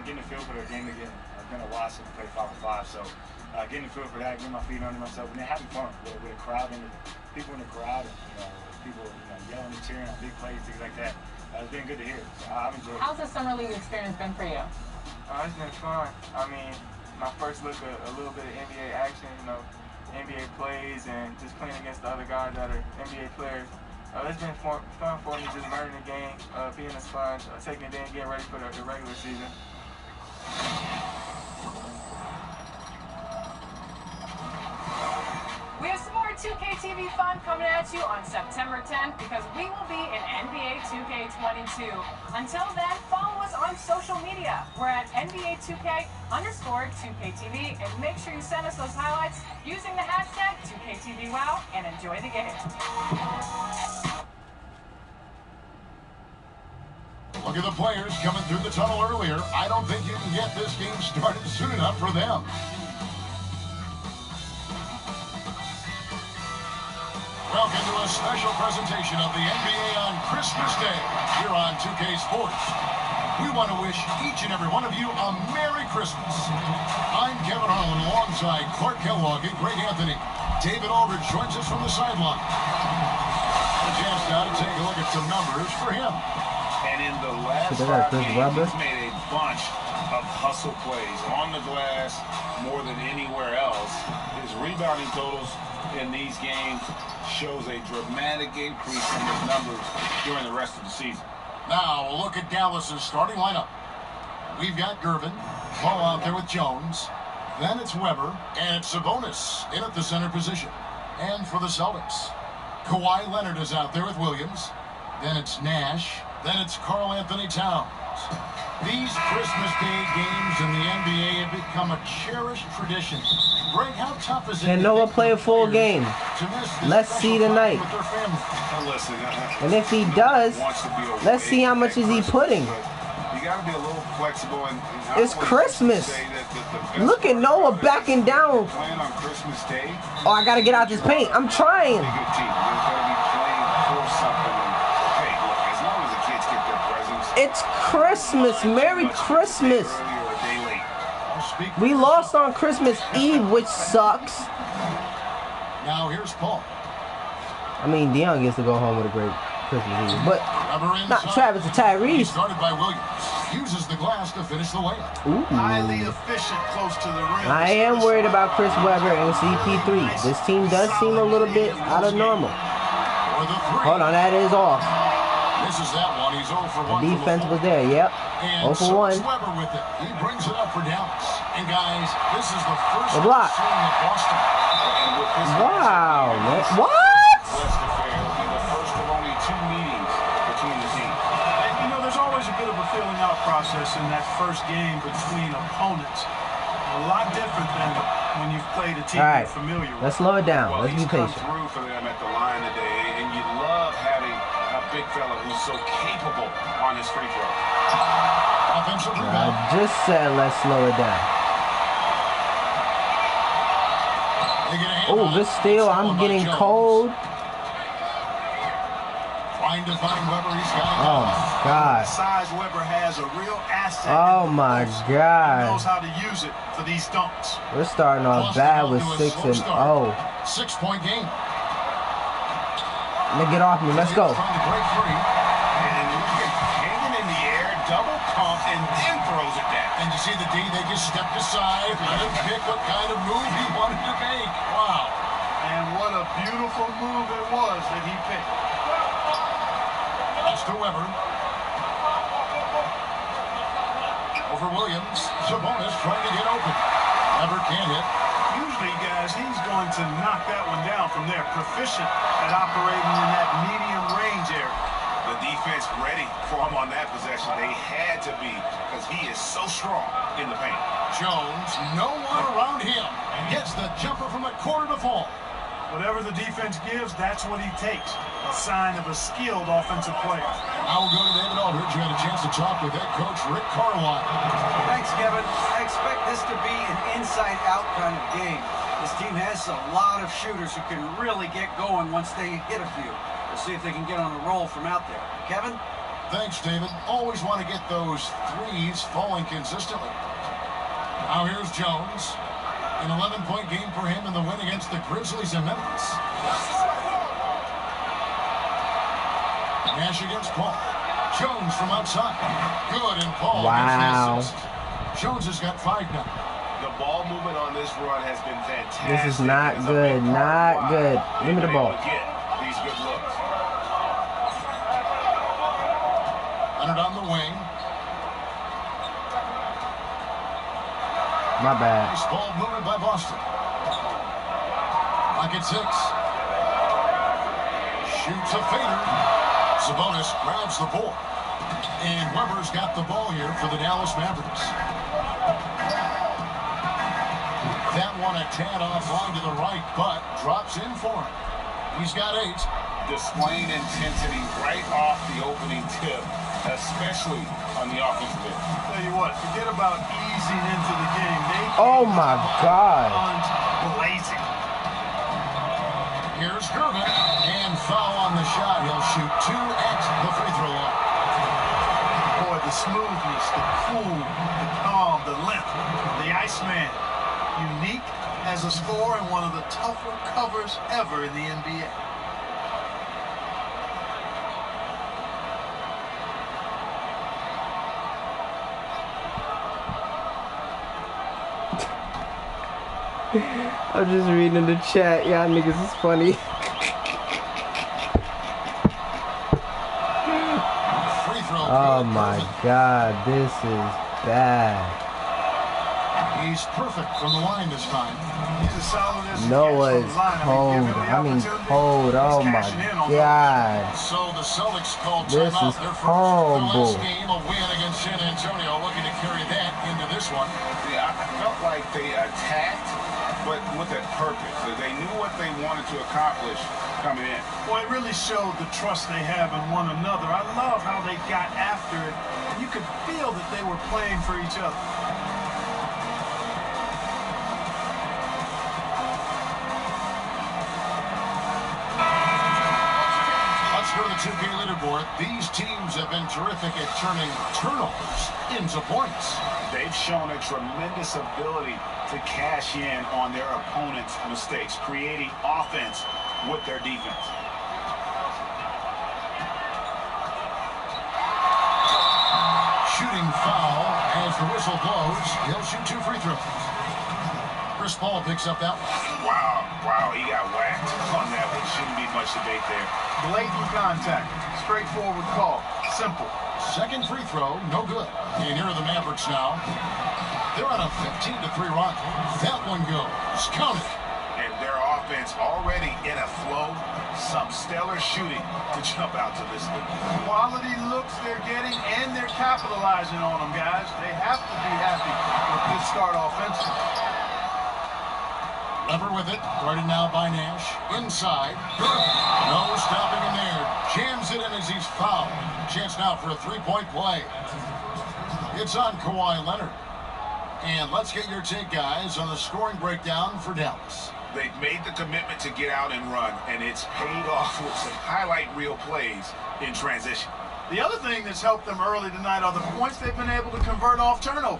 Getting the feel for the game again. I've been a while since I played 5-on-5, so getting the feel for that, getting my feet under myself, and then having fun with a crowd and people in the crowd, and people yelling and cheering on big plays, things like that. It's been good to hear. So I've enjoyed it. How's the summer league experience been for you? It's been fun. I mean, my first look at a little bit of NBA action, you know, NBA plays and just playing against the other guys that are NBA players. It's been fun for me just learning the game, being a sponge, taking it in, getting ready for the regular season. We have some more 2K TV fun coming at you on September 10th because we will be in NBA 2K22. Until then, follow us on social media. We're at NBA2K_2KTV, and make sure you send us those highlights using the hashtag 2KTVWow and enjoy the game. Look at the players coming through the tunnel earlier. I don't think you can get this game started soon enough for them. Welcome to a special presentation of the NBA on Christmas Day here on 2K Sports. We want to wish each and every one of you a Merry Christmas. I'm Kevin Harlan alongside Clark Kellogg and Greg Anthony. David Aldridge joins us from the sideline. A chance now to take a look at some numbers for him. And in the last 5 games, he's made a bunch of hustle plays on the glass more than anywhere else. His rebounding totals in these games shows a dramatic increase in his numbers during the rest of the season. Now, a look at Dallas's starting lineup. We've got Gervin, Paul out there with Jones. Then it's Weber, and it's Sabonis in at the center position. And for the Celtics, Kawhi Leonard is out there with Williams. Then it's Nash. Then it's Karl Anthony Towns. These Christmas Day games in the NBA have become a cherished tradition. Greg, how tough is it? Can Noah play a full game? Let's see tonight. And if he does, let's see how much is he putting. You got to be a little flexible. It's Christmas. Look at Noah backing down. Oh, I got to get out this paint. I'm trying. It's Christmas. Merry Christmas. We lost on Christmas Eve, which sucks. Now here's Paul. I mean, Deion gets to go home with a great Christmas Eve, but not Travis or Tyrese. Started by Williams. Uses the glass to finish the layup. Ooh. Highly efficient, close to the rim. I am worried about Chris Webber and CP3. This team does seem a little bit out of normal. Hold on, that is off. Misses that one. He's 0 for 1. The defense was there. Yep. 0 for 1. Weber with it. He brings it up for Dallas. And guys, this is the first the block. of Boston. Wow, man. What? The first of only 2 meetings between the teams. And you know, there's always a bit of a filling out process in that first game between opponents. A lot different than when you've played a team you're familiar with. Let's slow it down. Well, Let's be patient. Through for them at the line today, and you love having a big fella who's so capable on his free throw. I just said let's slow it down. Oh, this steal. I'm getting cold. Trying to find Weber. He's got it. Oh my God. The size Weber has a real asset. Oh my God. He knows how to use it for these dunks. We're starting off bad with 6 and 0. 6-point game. Get off me. Let's go. Hanging in the air, double pump, and then throws it down. And you see the D, they just stepped aside, let him pick what kind of move he wanted to make. Wow. And what a beautiful move it was that he picked. It's to Weber. Over Williams. Sabonis trying to get open. Weber can't hit. Usually, guys, he's going to knock that one down from there. Proficient at operating in that medium range area. The defense ready for him on that possession. They had to be because he is so strong in the paint. Jones, no one around him. Gets the jumper from the corner to fall. Whatever the defense gives, that's what he takes. A sign of a skilled offensive player. I will go to David Aldridge. You had a chance to talk with head coach Rick Carlisle. Thanks, Kevin. I expect this to be an inside-out kind of game. This team has a lot of shooters who can really get going once they hit a few. We'll see if they can get on a roll from out there. Kevin? Thanks, David. Always want to get those threes falling consistently. Now here's Jones. An 11-point game for him in the win against the Grizzlies in Memphis. Nash against Paul. Jones from outside. Good, and Paul gets the assist. Jones has got 5 now. The ball movement on this run has been fantastic. This is not good. Not good. Give me the ball. Get these good looks. Leonard on the wing. My bad. Nice ball movement by Boston. Lock at 6. Shoots a fader. Sabonis grabs the ball. And Weber's got the ball here for the Dallas Mavericks. That one a tad offline to the right, but drops in for him. He's got 8. Displaying intensity right off the opening tip, especially on the offensive end. Tell you what, forget about easing into the game. Oh my God. Blazing. Here's Gervin, and foul on the shot. He'll shoot 2 at the free throw line. Boy, the smoothness, the cool, the calm, the length, the Iceman. Unique as a scorer and one of the tougher covers ever in the NBA. I'm just reading the chat. Y'all niggas is funny. Oh my God, this is bad. He's perfect from the line this time. He's as solid as Noah is cold. I mean cold. Oh my God. So the Celtics called This timeout. is Their first horrible. game, a win against San Antonio, looking to carry that into this one. Yeah, I felt like they attacked, but with a purpose. They knew what they wanted to accomplish coming in. Boy, it really showed the trust they have in one another. I love how they got after it, and you could feel that they were playing for each other. Let's go to the 2K leaderboard. These teams have been terrific at turning turnovers into points. They've shown a tremendous ability to cash in on their opponent's mistakes, creating offense with their defense. Shooting foul as the whistle blows. He'll shoot 2 free throws. Chris Paul picks up that one. Wow, he got whacked on that one. Shouldn't be much debate there. Blatant contact. Straightforward call. Simple. Second free throw, no good. And here are the Mavericks now. They're on a 15-3 run. That one goes. Count it. And their offense already in a flow. Some stellar shooting to jump out to this league. Quality looks they're getting, and they're capitalizing on them, guys. They have to be happy with this start offensively. Lever with it, guarded now by Nash. Inside, no stopping him there. Jams it in as he's fouled. Chance now for a 3-point play. It's on Kawhi Leonard. And let's get your take, guys, on the scoring breakdown for Dallas. They've made the commitment to get out and run, and it's paid off with some highlight reel plays in transition. The other thing that's helped them early tonight are the points they've been able to convert off turnovers.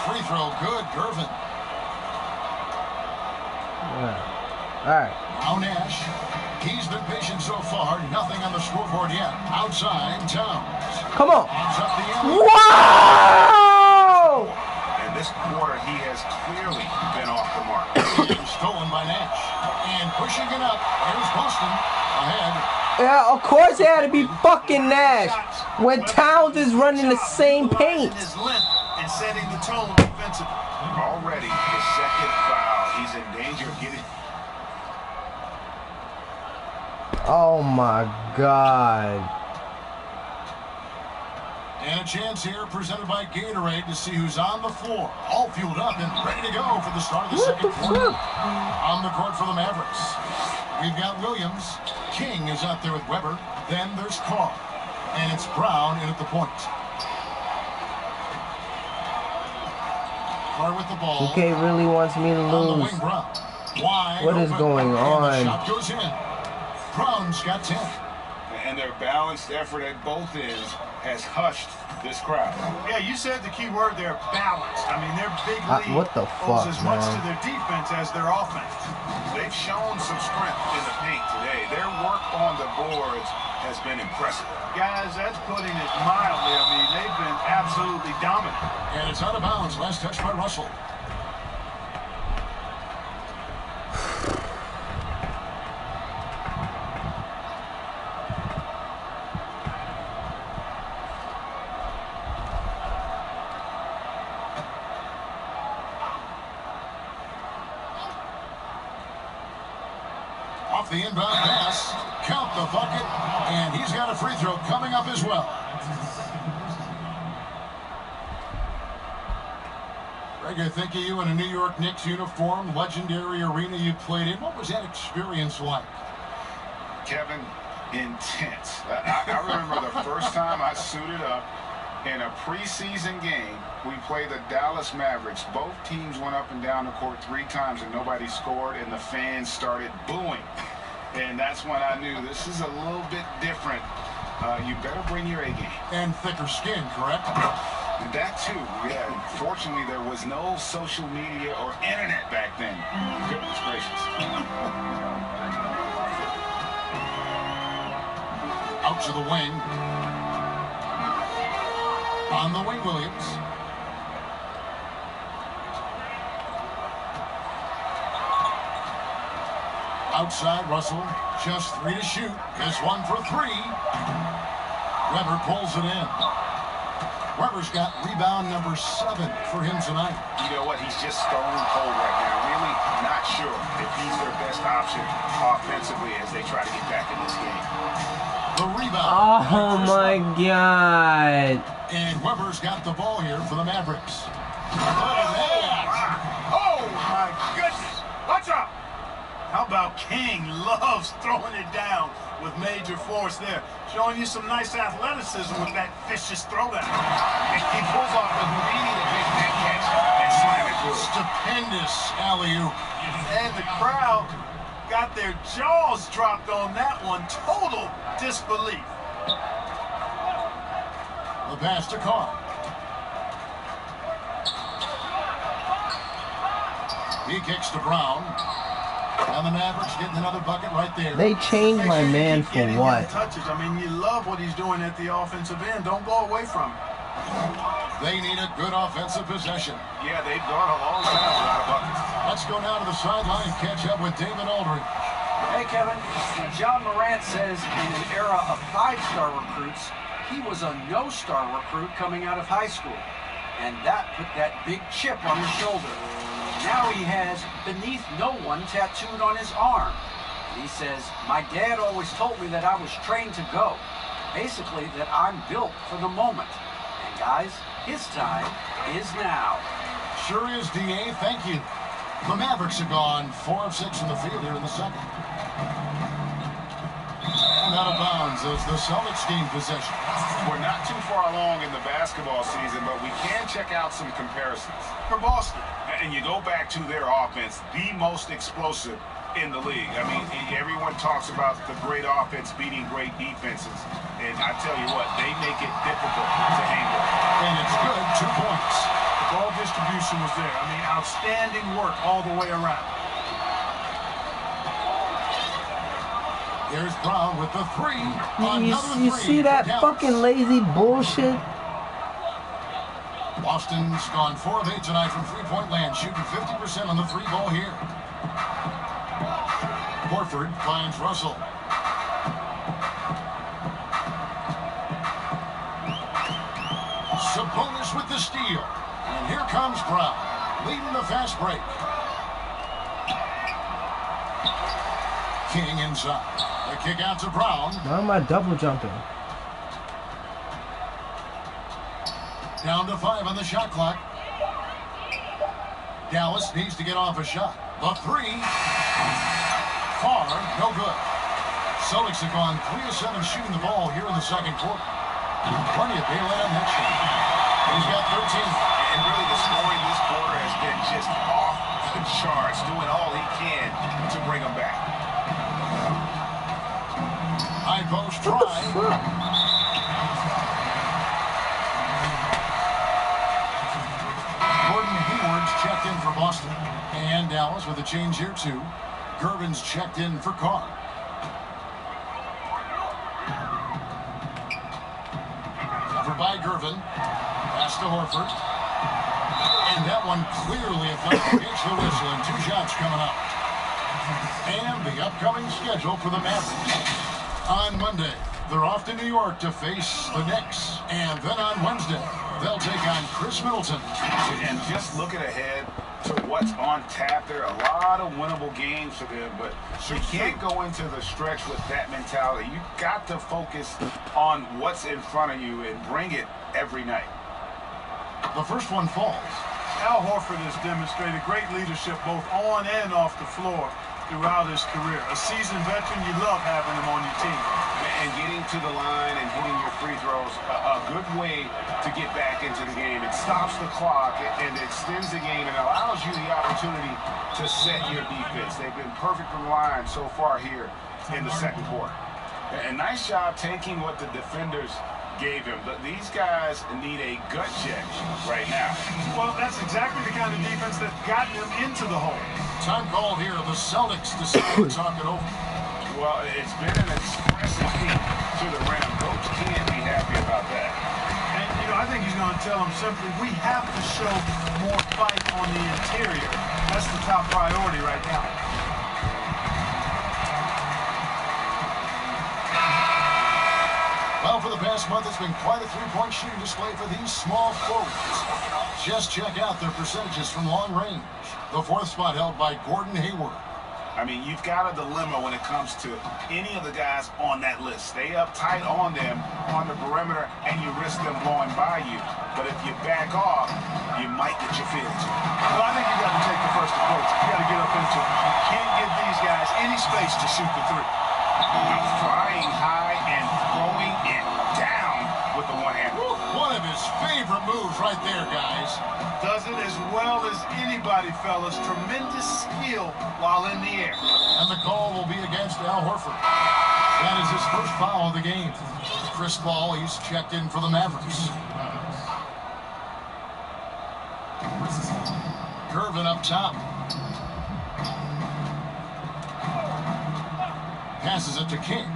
Free throw, good, Gervin. All right. Now Nash. He's been patient so far. Nothing on the scoreboard yet. Outside, Towns. Come on. Wow! And this quarter, he has clearly been off the mark. Stolen by Nash. And pushing it up. Here's Boston. Ahead. Yeah, of course it had to be fucking Nash. When Towns is running the same paint. And setting the tone defensively. Already his second foul. He's in danger of getting. Oh my God. And a chance here presented by Gatorade to see who's on the floor. All fueled up and ready to go for the start of the second quarter. On the court for the Mavericks. We've got Williams. King is out there with Weber. Then there's Carr. And it's Brown in at the point. Carr with the ball. 2K really wants me to On the lose. wing, Brown. Wide What is open. going And the on? shot goes in. Brown's got 10. And and their balanced effort at both ends has hushed this crowd. Yeah, you said the key word there, balance. I mean, their big lead what the owes fuck, as much to man? their defense as their offense. They've shown some strength in the paint today. Their work on the boards has been impressive. Guys, that's putting it mildly. I mean, they've been absolutely dominant. And it's out of bounds. Last touch by Russell. Off the inbound pass, count the bucket, and he's got a free throw coming up as well. Greg, I think of you in a New York Knicks uniform, legendary arena you played in. What was that experience like? Kevin, intense. I remember the first time I suited up in a preseason game. We played the Dallas Mavericks. Both teams went up and down the court 3 times and nobody scored, and the fans started booing. And that's when I knew this is a little bit different. You better bring your A game. And thicker skin, correct? That too, yeah. Fortunately, there was no social media or internet back then. Goodness gracious. Out to the wing. On the wing, Williams. Outside, Russell. Just 3 to shoot. This one for 3. Weber pulls it in. Weber's got rebound number 7 for him tonight. You know what? He's just stone cold right now. Really not sure if he's their best option offensively as they try to get back in this game. The rebound. Oh my God. And Weber's got the ball here for the Mavericks. Oh my goodness. Watch out. How about King loves throwing it down with major force there. Showing you some nice athleticism with that vicious throwdown. He pulls off the Houdini to make that catch and slam it through. Stupendous alley-oop. And the crowd got their jaws dropped on that one. Total disbelief. The pass to Carr. He kicks to Brown. And the Mavericks getting another bucket right there. They changed my man for what? Touches. I mean, you love what he's doing at the offensive end. Don't go away from him. They need a good offensive possession. Yeah, they've gone a long time without a bucket. Let's go down to the sideline and catch up with David Aldridge. Hey, Kevin. John Morant says in an era of 5-star recruits, he was a no-star recruit coming out of high school. And that put that big chip on his shoulder. Now he has beneath no one tattooed on his arm. And he says, my dad always told me that I was trained to go. Basically, that I'm built for the moment. And guys, his time is now. Sure is, D.A. Thank you. The Mavericks are gone 4 of 6 from the field here in the second. And out of bounds as the Celtics gain possession. We're not too far along in the basketball season, but we can check out some comparisons. For Boston. And you go back to their offense, the most explosive in the league. I mean, everyone talks about the great offense beating great defenses. And I tell you what, they make it difficult to hang with. And it's good, 2 points. The ball distribution was there. I mean, outstanding work all the way around. There's Brown with the 3. You see that fucking lazy bullshit? Boston's gone 4 of 8 tonight from three-point land, shooting 50% on the 3-ball here. Horford finds Russell. Sabonis with the steal. And here comes Brown, leading the fast break. King inside. The kick out to Brown. Why am I double jumping? Down to 5 on the shot clock. Dallas needs to get off a shot. The 3. Far, no good. Celtics have gone 3 of 7 shooting the ball here in the second quarter. Plenty of daylight on that shot. He's got 13. And really the scoring this quarter has been just off the charts, doing all he can to bring them back. High Post try. Gordon Hayward's checked in for Boston. And Dallas with a change here too. Gervin's checked in for Carr. Covered by Gervin. Pass to Horford. And that one clearly a foul against the whistle, and 2 shots coming up. And the upcoming schedule for the Mavericks. On Monday, they're off to New York to face the Knicks. And then on Wednesday, they'll take on Chris Middleton. And just looking ahead to what's on tap, there are a lot of winnable games for them, but you can't go into the stretch with that mentality. You got to focus on what's in front of you and bring it every night. The first one falls. Al Horford has demonstrated great leadership both on and off the floor throughout his career. A seasoned veteran, you love having him on your team. And getting to the line and hitting your free throws, a good way to get back into the game. It stops the clock and extends the game and allows you the opportunity to set your defense. They've been perfect from the line so far here in the second quarter. And nice job taking what the defenders gave him. But these guys need a gut check right now. Well, that's exactly the kind of defense that got them into the hole. Time called here. The Celtics decide to talk it over. Well, it's been an expressive feat to the rim. Coach can't be happy about that. And, you know, I think he's going to tell them simply, we have to show more fight on the interior. That's the top priority right now. Well, for the past month, it's been quite a three-point shooting display for these small forwards. Just check out their percentages from long range. The 4th spot held by Gordon Hayward. I mean, you've got a dilemma when it comes to any of the guys on that list. Stay up tight on them on the perimeter, and you risk them blowing by you. But if you back off, you might get your feelings. Well, I think you've got to take the first approach. You've got to get up into it. You can't give these guys any space to shoot the 3. Flying high and throwing it down with the one hand. One of his favorite moves right there, guys. Does it as well as anybody, fellas. Tremendous skill while in the air. And the call will be against Al Horford. That is his first foul of the game. Chris Paul, he's checked in for the Mavericks. Gervin up top. Passes it to King.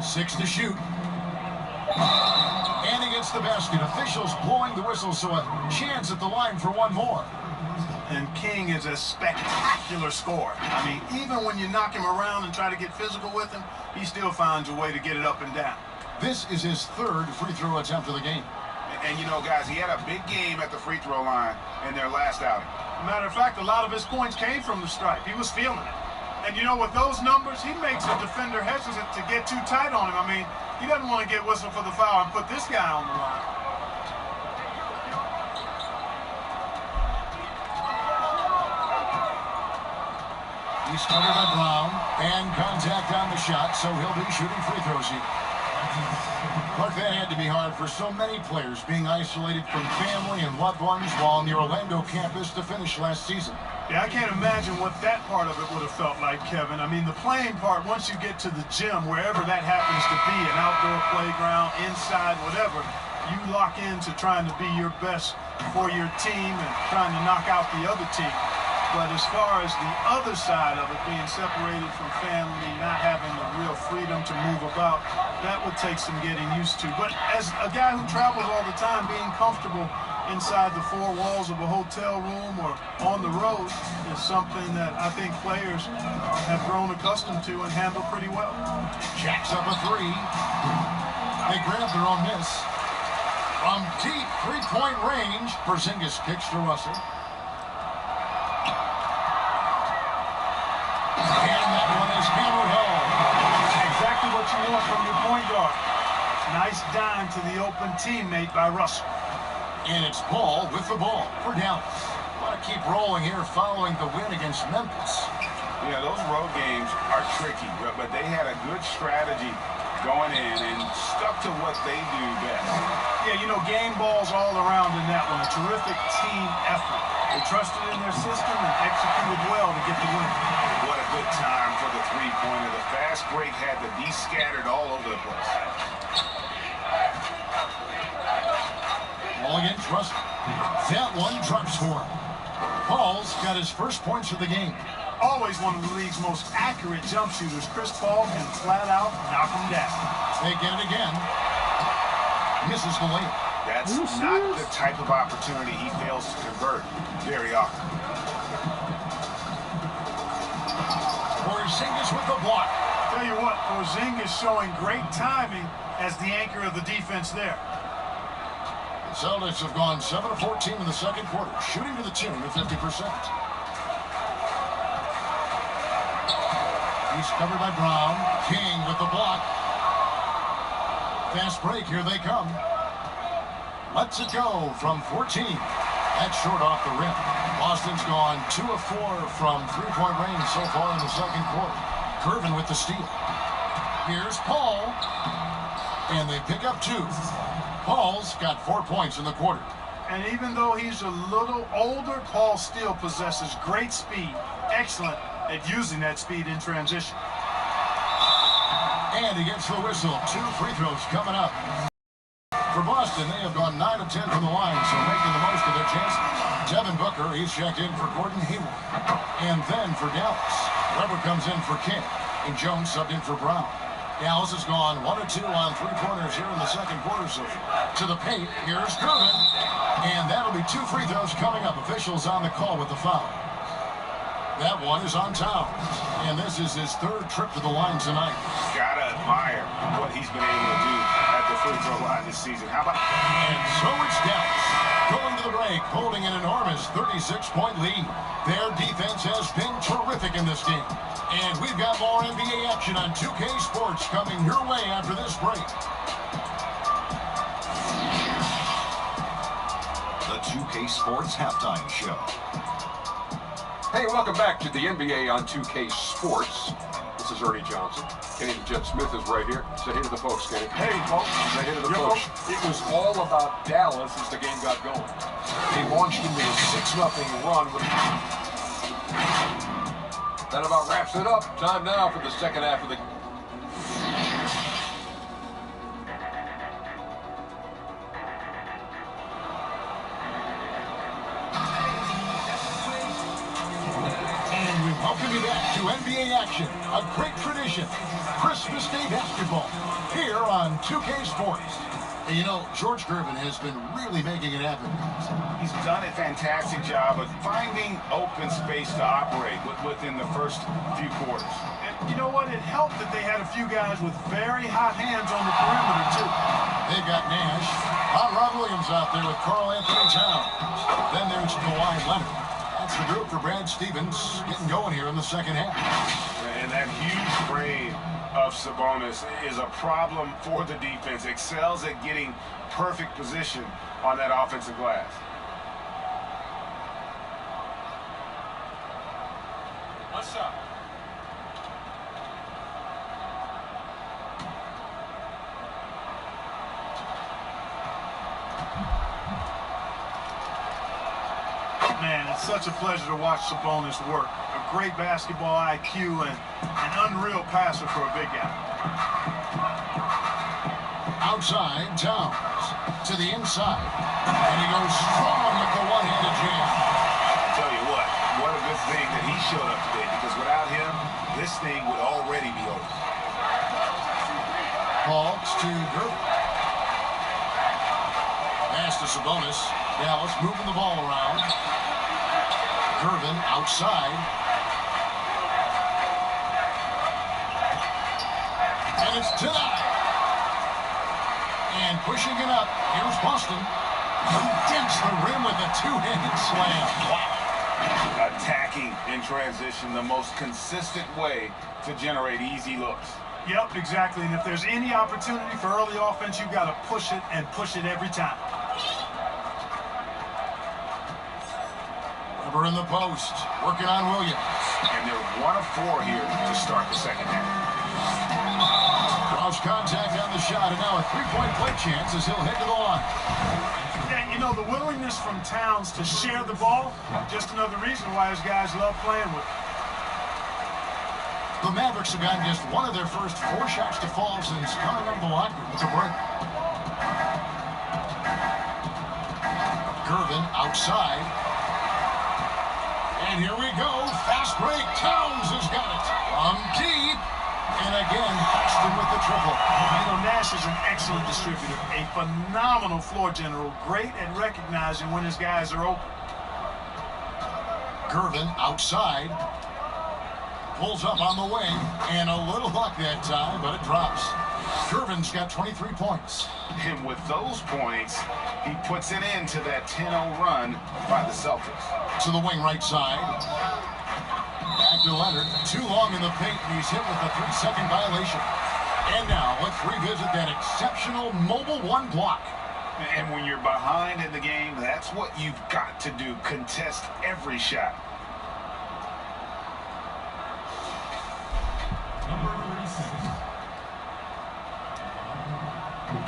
6 to shoot. And he gets the basket. Officials blowing the whistle, so a chance at the line for one more. And King is a spectacular scorer. I mean, even when you knock him around and try to get physical with him, he still finds a way to get it up and down. This is his 3rd free throw attempt of the game. And you know, guys, he had a big game at the free throw line in their last outing. Matter of fact, a lot of his points came from the stripe. He was feeling it. And you know, with those numbers, he makes a defender hesitant to get too tight on him. I mean, he doesn't want to get whistled for the foul and put this guy on the line. He's covered by Brown, and contact on the shot, so he'll be shooting free throws here. Look, that had to be hard for so many players being isolated from family and loved ones while on the Orlando campus to finish last season. Yeah, I can't imagine what that part of it would have felt like, Kevin. I mean, the playing part, once you get to the gym, wherever that happens to be, an outdoor playground, inside, whatever, you lock into trying to be your best for your team and trying to knock out the other team. But as far as the other side of it, being separated from family, not having the real freedom to move about, that would take some getting used to. But as a guy who travels all the time, being comfortable inside the 4 walls of a hotel room or on the road is something that I think players have grown accustomed to and handle pretty well. Jacks up a 3. They grab their own miss. From deep 3-point range, Porzingis kicks to Russell. And that one is hammered home. Exactly what you want from your point guard. Nice dime to the open teammate by Russell. And it's Paul with the ball for Dallas. Want to keep rolling here following the win against Memphis. Yeah, those road games are tricky, but they had a good strategy going in and stuck to what they do best. Yeah, you know, game balls all around in that one. A terrific team effort. They trusted in their system and executed well to get the win. What a good time for the three-pointer. The fast break had to be scattered all over the place. Ball against Russell. That one drops for him. Paul's got his first points of the game. Always one of the league's most accurate jump shooters. Chris Paul can flat out knock him down. They get it again. Misses the layup. That's not the type of opportunity he fails to convert very often. Porzingis with the block. Tell you what, Porzingis showing great timing as the anchor of the defense there. The Celtics have gone 7 of 14 in the second quarter, shooting to the tune of 50%. He's covered by Brown. King with the block. Fast break, here they come. Lets it go from 14. That's short off the rim. Boston's gone 2 of 4 from three-point range so far in the second quarter. Curvin with the steal. Here's Paul. And they pick up 2. Paul's got 4 points in the quarter. And even though he's a little older, Paul still possesses great speed. Excellent at using that speed in transition. And he gets the whistle. 2 free throws coming up. For Boston, they have gone 9 of 10 from the line, so making the most of their chances. Devin Booker, he's checked in for Gordon Hayward. And then for Dallas, Weber comes in for King. And Jones subbed in for Brown. Dallas has gone 1 of 2 on three-pointers here in the second quarter so far. To the paint, here's Curvin. And that'll be 2 free throws coming up. Officials on the call with the foul. That one is on Towns. And this is his 3rd trip to the line tonight. Gotta admire what he's been able to do at the free throw line this season. How about... And so it's Dallas going to the break, holding an enormous 36-point lead. Their defense has been terrific in this game. And we've got more NBA action on 2K Sports coming your way after this break. The 2K Sports Halftime Show. Hey, welcome back to the NBA on 2K Sports. This is Ernie Johnson. Kenny the Jet Smith is right here. Say hey to the folks, Kenny. Hey, folks. Say hey to the folks. It was all about Dallas as the game got going. They launched into a 6-0 run. That about wraps it up. Time now for the second half of the... Welcome you back to NBA action, a great tradition. Christmas Day basketball here on 2K Sports. And you know, George Gervin has been really making it happen. He's done a fantastic job of finding open space to operate within the first few quarters. And you know what? It helped that they had a few guys with very hot hands on the perimeter, too. They've got Nash. Rob Williams out there with Karl Anthony Towns. Then there's Kawhi Leonard. That's the group for Brad Stevens getting going here in the second half. And that huge frame of Sabonis is a problem for the defense. Excels at getting perfect position on that offensive glass. What's up? Man, it's such a pleasure to watch Sabonis work. A great basketball IQ and an unreal passer for a big guy. Outside, Towns to the inside. And he goes strong with the one-handed jam. I'll tell you what a good thing that he showed up today, because without him, this thing would already be over. Hawks to Gervin. Pass to Sabonis. Dallas moving the ball around. Gervin outside. And it's denied. And pushing it up, here's Boston. He dents the rim with a two-handed slam. Wow. Attacking in transition, the most consistent way to generate easy looks. Yep, exactly. And if there's any opportunity for early offense, you've got to push it and push it every time. Weber in the post, working on Williams. And they're 1 of 4 here to start the second half. Cross contact on the shot, and now a three-point play chance as he'll head to the line. And you know, the willingness from Towns to share the ball, just another reason why his guys love playing with him. The Mavericks have gotten just one of their first 4 shots to fall since coming up the locker with a break. Gervin outside. And here we go. Fast break. Towns has got it. Deep. And again, Paxton with the triple. You know, Nash is an excellent distributor. A phenomenal floor general. Great at recognizing when his guys are open. Gervin outside. Pulls up on the wing, and a little luck that time, but it drops. Gervin's got 23 points. And with those points, he puts it into that 10-0 run by the Celtics. To the wing right side. Back to Leonard. Too long in the paint, and he's hit with a 3-second violation. And now, let's revisit that exceptional mobile 1 block. And when you're behind in the game, that's what you've got to do. Contest every shot.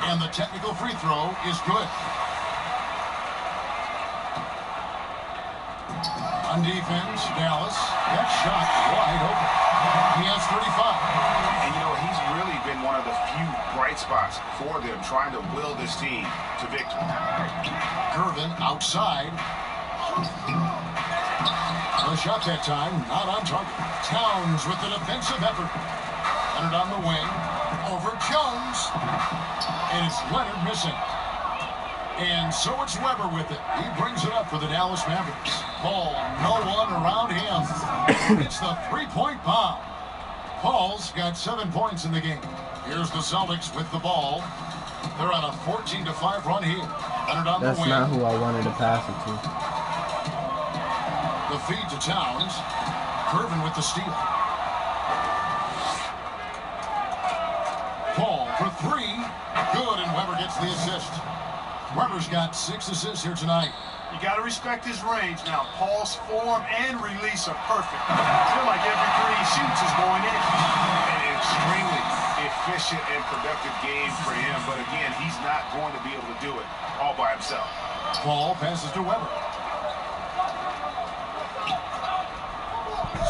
And the technical free throw is good. On defense, Dallas. That shot wide open. He has 35. And, you know, he's really been one of the few bright spots for them, trying to will this team to victory. Gervin outside. The shot that time, not on target. Towns with the defensive effort. Leonard on the wing. Over Jones. And it's Leonard missing. And so it's Weber with it. He brings it up for the Dallas Mavericks. Paul, no one around him. It's the 3-point bomb. Paul's got 7 points in the game. Here's the Celtics with the ball. They're on a 14-5 run here. Leonard on That's the wing. not who I wanted to pass it to. The feed to Towns. Gervin with the steal. Paul for 3. Good, and Weber gets the assist. Weber's got 6 assists here tonight. You got to respect his range. Now, Paul's form and release are perfect. I feel like every 3 he shoots is going in. An extremely efficient and productive game for him. But again, he's not going to be able to do it all by himself. Paul passes to Weber.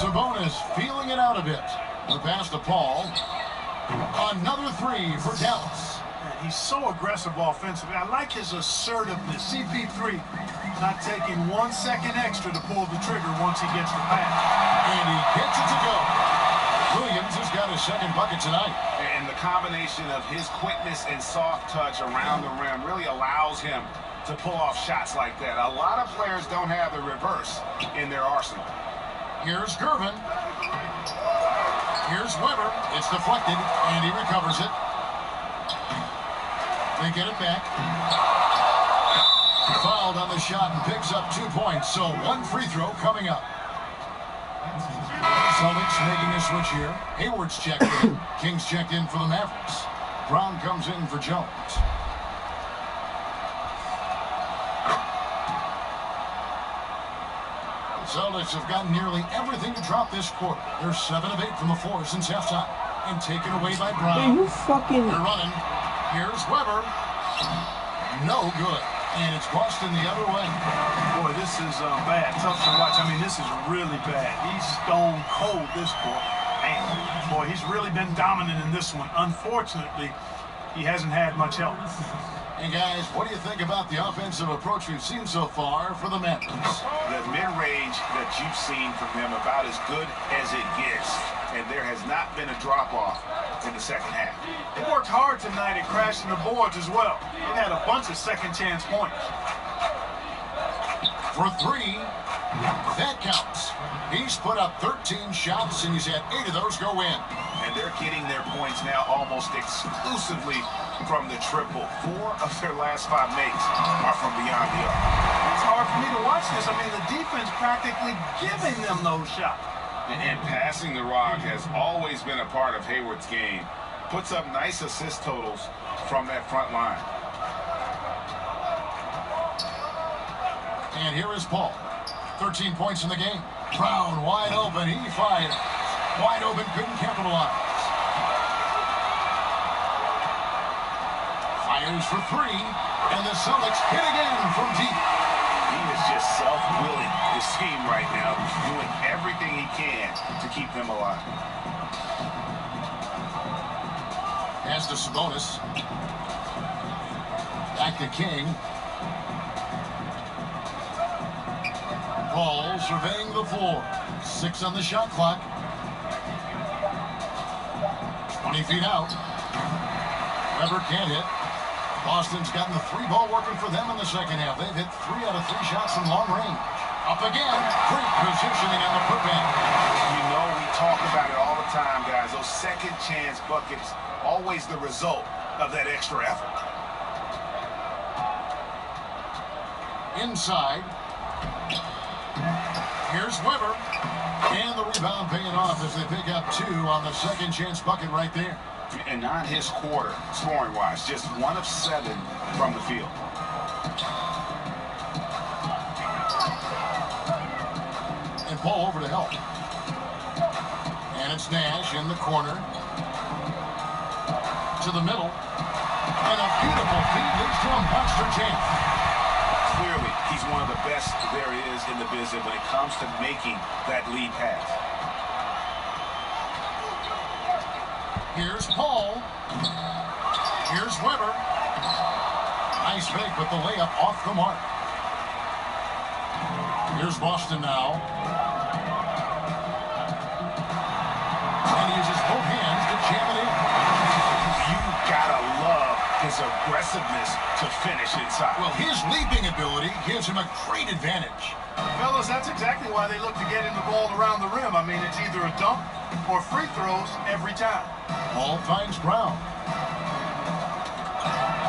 Sabonis feeling it out a bit. The pass to Paul. Another 3 for Dallas. He's so aggressive offensively. I like his assertiveness. CP3 not taking 1 second extra to pull the trigger once he gets the pass. And he gets it to go. Williams has got his 2nd bucket tonight. And the combination of his quickness and soft touch around the rim really allows him to pull off shots like that. A lot of players don't have the reverse in their arsenal. Here's Gervin. Here's Weber. It's deflected, and he recovers it. They get it back. Fouled on the shot and picks up 2 points, so 1 free throw coming up. Celtics making a switch here. Hayward's checked in. Kings checked in for the Mavericks. Brown comes in for Jones. Celtics have gotten nearly everything to drop this quarter. They're 7 of 8 from the floor since halftime. And taken away by Brown. Hey, you fucking... They're running. Here's Weber. No good. And it's Boston the other way. Boy, this is bad. Tough to watch. I mean, this is really bad. He's stone cold this quarter. Man, boy, he's really been dominant in this one. Unfortunately, he hasn't had much help. Hey, guys, what do you think about the offensive approach we've seen so far for the Mavericks? The mid-range that you've seen from them about as good as it gets. And there has not been a drop-off in the second half. They worked hard tonight at crashing the boards as well. They had a bunch of second-chance points. For 3, that counts. He's put up 13 shots, and he's had 8 of those go in. And they're getting their points now almost exclusively from the triple. 4 of their last 5 makes are from beyond the arc. It's hard for me to watch this. I mean, the defense practically giving them those shots. And passing the rock has always been a part of Hayward's game. Puts up nice assist totals from that front line. And here is Paul. 13 points in the game. Brown wide open. He fired. Wide open, couldn't capitalize. Fires for 3. And the Celtics hit again from deep. He is just self-willing this team right now, doing everything he can to keep them alive. Pass to Sabonis. Back to King. Paul surveying the floor. 6 on the shot clock. 20 feet out. Weber can't hit. Boston's gotten the 3-ball working for them in the second half. They've hit 3 out of 3 shots from long range. Up again. Great positioning on the putback. You know, we talk about it all the time, guys. Those second chance buckets, always the result of that extra effort. Inside. Here's Weber. And the rebound paying off as they pick up 2 on the second chance bucket right there. And not his quarter, scoring-wise. Just 1 of 7 from the field. And Paul over to help. And it's Nash in the corner. To the middle. And a beautiful feed leads to a monster chance. Clearly, he's one of the best there is in the business when it comes to making that lead pass. Here's Paul. Here's Weber. Nice fake, but the layup off the mark. Here's Boston now. And he uses both hands to jam it in. You gotta love his aggressiveness to finish inside. Well, his leaping ability gives him a great advantage. Fellas, that's exactly why they look to get him the ball around the rim. I mean, it's either a dunk or free throws every time. Ball finds ground.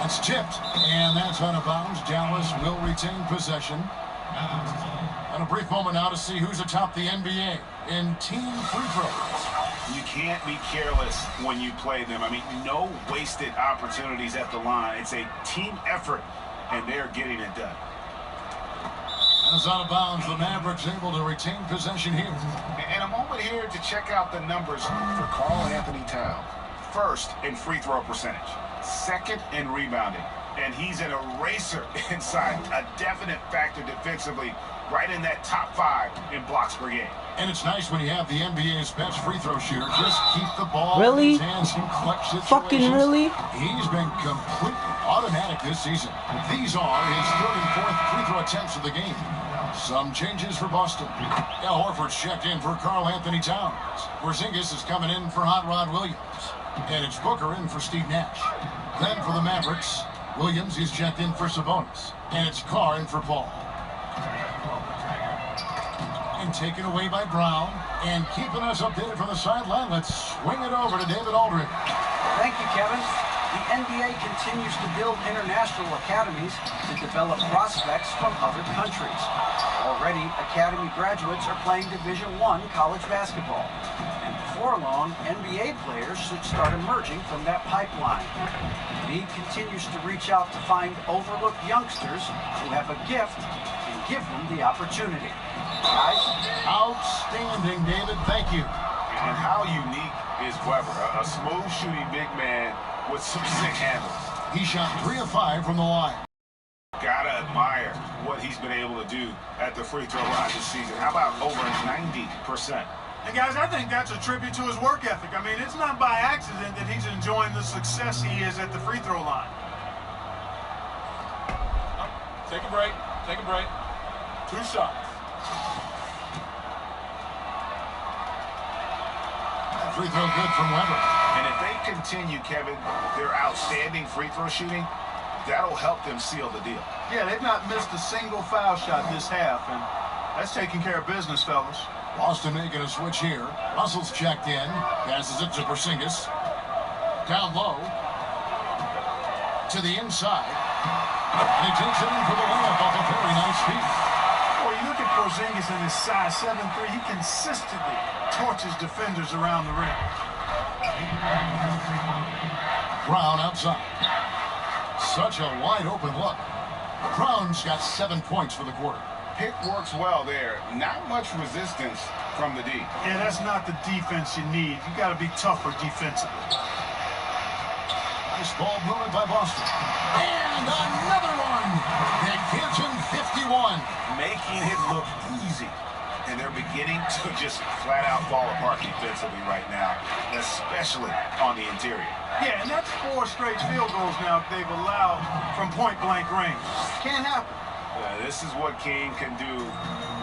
That's tipped, and that's out of bounds. Dallas will retain possession. And a brief moment now to see who's atop the NBA in team free throws. You can't be careless when you play them. I mean, no wasted opportunities at the line. It's a team effort, and they're getting it done. As out of bounds, the Mavericks able to retain possession here. And a moment here to check out the numbers for Karl Anthony Towns. First in free throw percentage, second in rebounding, and he's an eraser inside, a definite factor defensively, right in that top 5 in blocks per game. And it's nice when you have the NBA's best free throw shooter. Just keep the ball really? in his hands in clutch situations. Fucking really? He's been completely automatic this season. These are his 3rd and 4th free throw attempts of the game. Some changes for Boston. Al Horford's checked in for Karl Anthony Towns. Porzingis is coming in for Hot Rod Williams. And it's Booker in for Steve Nash. Then for the Mavericks, Williams is checked in for Sabonis. And it's Carr in for Paul. And taken away by Brown. And keeping us updated from the sideline, let's swing it over to David Aldridge. Thank you, Kevin. The NBA continues to build international academies to develop prospects from other countries. Already, academy graduates are playing Division I college basketball. And before long, NBA players should start emerging from that pipeline. The league continues to reach out to find overlooked youngsters who have a gift and give them the opportunity. Guys? Outstanding, David. Thank you. And how unique is Weber? A smooth shooting big man with some sick handles. He shot 3 of 5 from the line. Gotta admire what he's been able to do at the free throw line this season. How about over 90%? And guys, I think that's a tribute to his work ethic. I mean, it's not by accident that he's enjoying the success he is at the free throw line. Take a break. Take a break. 2 shots. Free throw good from Weber. And if they continue, Kevin, their outstanding free throw shooting, that'll help them seal the deal. Yeah, they've not missed a single foul shot this half, and that's taking care of business, fellas. Boston making a switch here. Russell's checked in. Passes it to Porzingis. Down low. To the inside. And he takes it in for the layup off a very nice feed. Well, you look at Porzingis and his size 7'3", he consistently torches defenders around the rim. Brown outside. Such a wide open look. Brown's got 7 points for the quarter. Pick works well there. Not much resistance from the D. Yeah, that's not the defense you need. You got to be tougher defensively. Nice ball movement by Boston. And another one that gives him 51. Making it look easy. and they're beginning to just flat out fall apart defensively right now, especially on the interior. Yeah, and that's 4 straight field goals now they've allowed from point-blank range. Can't happen. This is what King can do.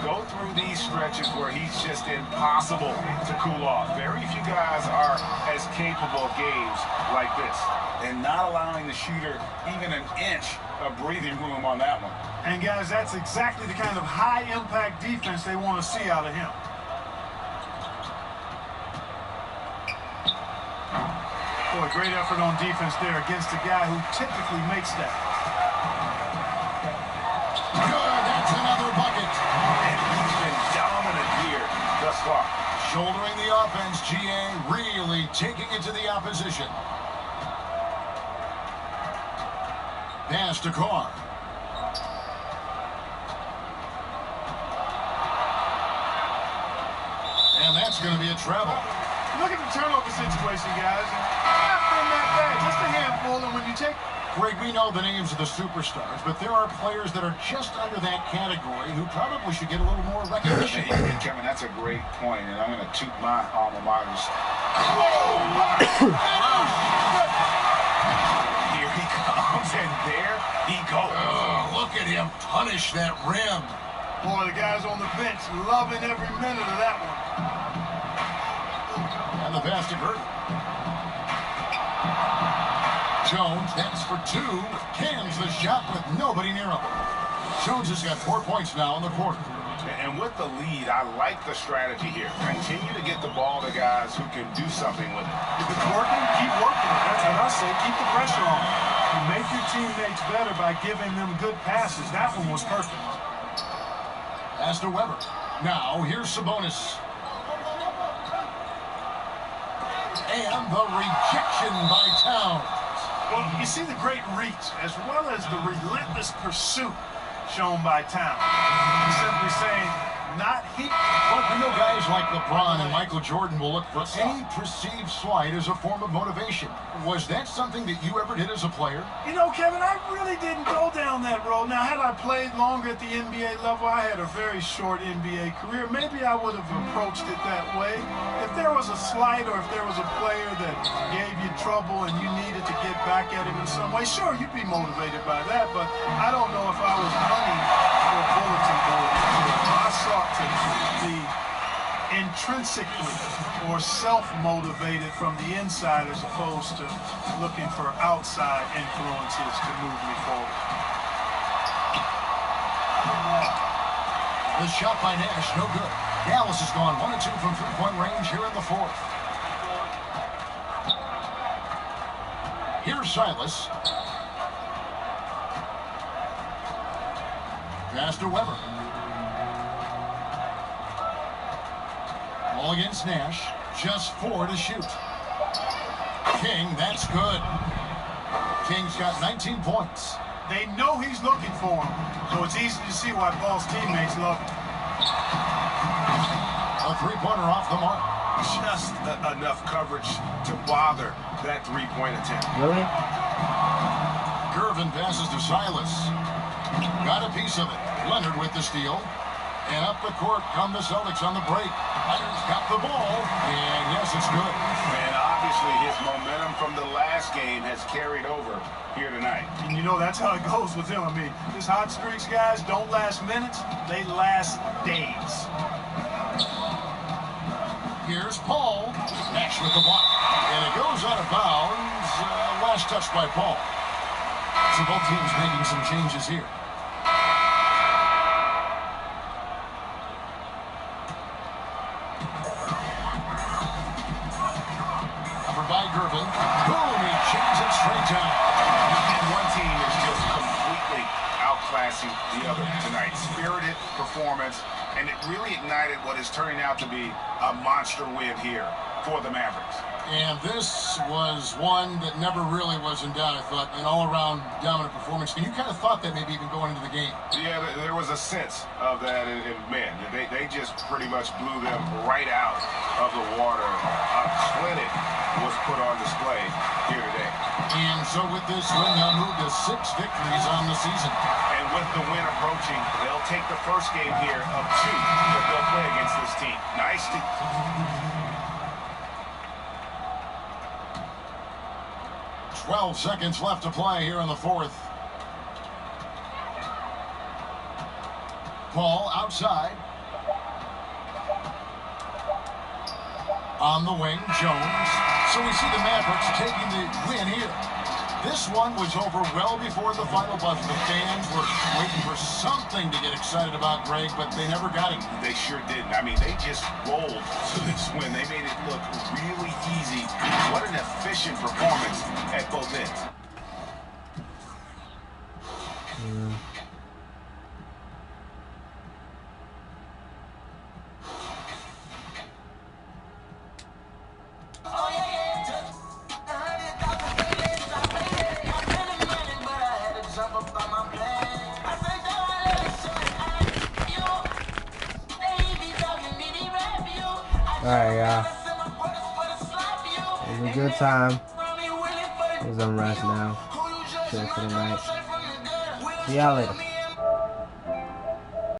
Go through these stretches where he's just impossible to cool off. Very few guys are as capable of games like this, and not allowing the shooter even an inch of breathing room on that one. And guys, that's exactly the kind of high-impact defense they want to see out of him. Boy, great effort on defense there against a guy who typically makes that. Good, that's another bucket. And he's been dominant here thus far. Shouldering the offense, GA really taking it to the opposition. Pass to Carr. And that's going to be a travel. Look at the turnover situation, guys. Nothing that bad, just a handful, and when you take... Greg, we know the names of the superstars, but there are players that are just under that category who probably should get a little more recognition. And Kevin, that's a great point, and I'm going to toot my alma maters. Here he comes, and there he goes. Look at him punish that rim. Boy, the guys on the bench loving every minute of that one. And the pass to Burton. Jones, that's for 2. Cans the shot with nobody near him. Jones has got 4 points now in the quarter. And with the lead, I like the strategy here. Continue to get the ball to guys who can do something with it. If it's working, keep working. That's what I say. Keep the pressure on. You make your teammates better by giving them good passes. That one was perfect. Pass to Weber. Now, here's Sabonis. And the rejection by Towns. Well, you see the great reach as well as the relentless pursuit shown by Towns. He's simply saying, not he. Well, we know guys like LeBron and Michael Jordan will look for any perceived slight as a form of motivation. Was that something that you ever did as a player? You know, Kevin, I really didn't go down that road. Now, had I played longer at the NBA level, I had a very short NBA career. Maybe I would have approached it that way. If there was a slight or if there was a player that gave you trouble and you needed to get back at him in some way, sure, you'd be motivated by that, but I don't know if I was hunting for a bulletin board. I sought to be intrinsically or self-motivated from the inside as opposed to looking for outside influences to move me forward. The shot by Nash, no good. Dallas has gone 1 of 2 from three-point range here in the fourth. Here's Silas. Pass to Weber. All against Nash. Just 4 to shoot. King, that's good. King's got 19 points. They know he's looking for him, so it's easy to see why Paul's teammates love him. A three-pointer off the mark. Just enough coverage to bother that three-point attempt. Really? Gervin passes to Silas. Got a piece of it. Leonard with the steal. And up the court come the Celtics on the break. Leonard's got the ball. And yes, it's good. And obviously his momentum from the last game has carried over here tonight. And you know, that's how it goes with him. I mean, his hot streaks, guys, don't last minutes. They last days. Here's Paul. Nash with the block. And it goes out of bounds. Last touch by Paul. So both teams making some changes here. By Gervin. Boom, he chains it straight down. And one team is just completely outclassing the other tonight. Spirited performance, and it really ignited what is turning out to be a monster win here for the Mavericks. And this was one that never really was in doubt, I thought, an all-around dominant performance. And you kind of thought that maybe even going into the game. Yeah, there was a sense of that, and man, they just pretty much blew them right out of the water. A clinic was put on display here today. And so with this win, now moved to 6 victories on the season. And with the win approaching, they'll take the first game here of 2 that they'll play against this team. Nice to... 12 seconds left to play here in the fourth. Ball outside. On the wing, Jones. So we see the Mavericks taking the win here. This one was over well before the final buzzer. The fans were waiting for something to get excited about, Greg, but they never got it. They sure didn't. I mean, they just rolled to this win. They made it look really easy. What an efficient performance at both ends. Alright, y'all. It was a good time. It was unrest now. Chill for the night. See y'all later.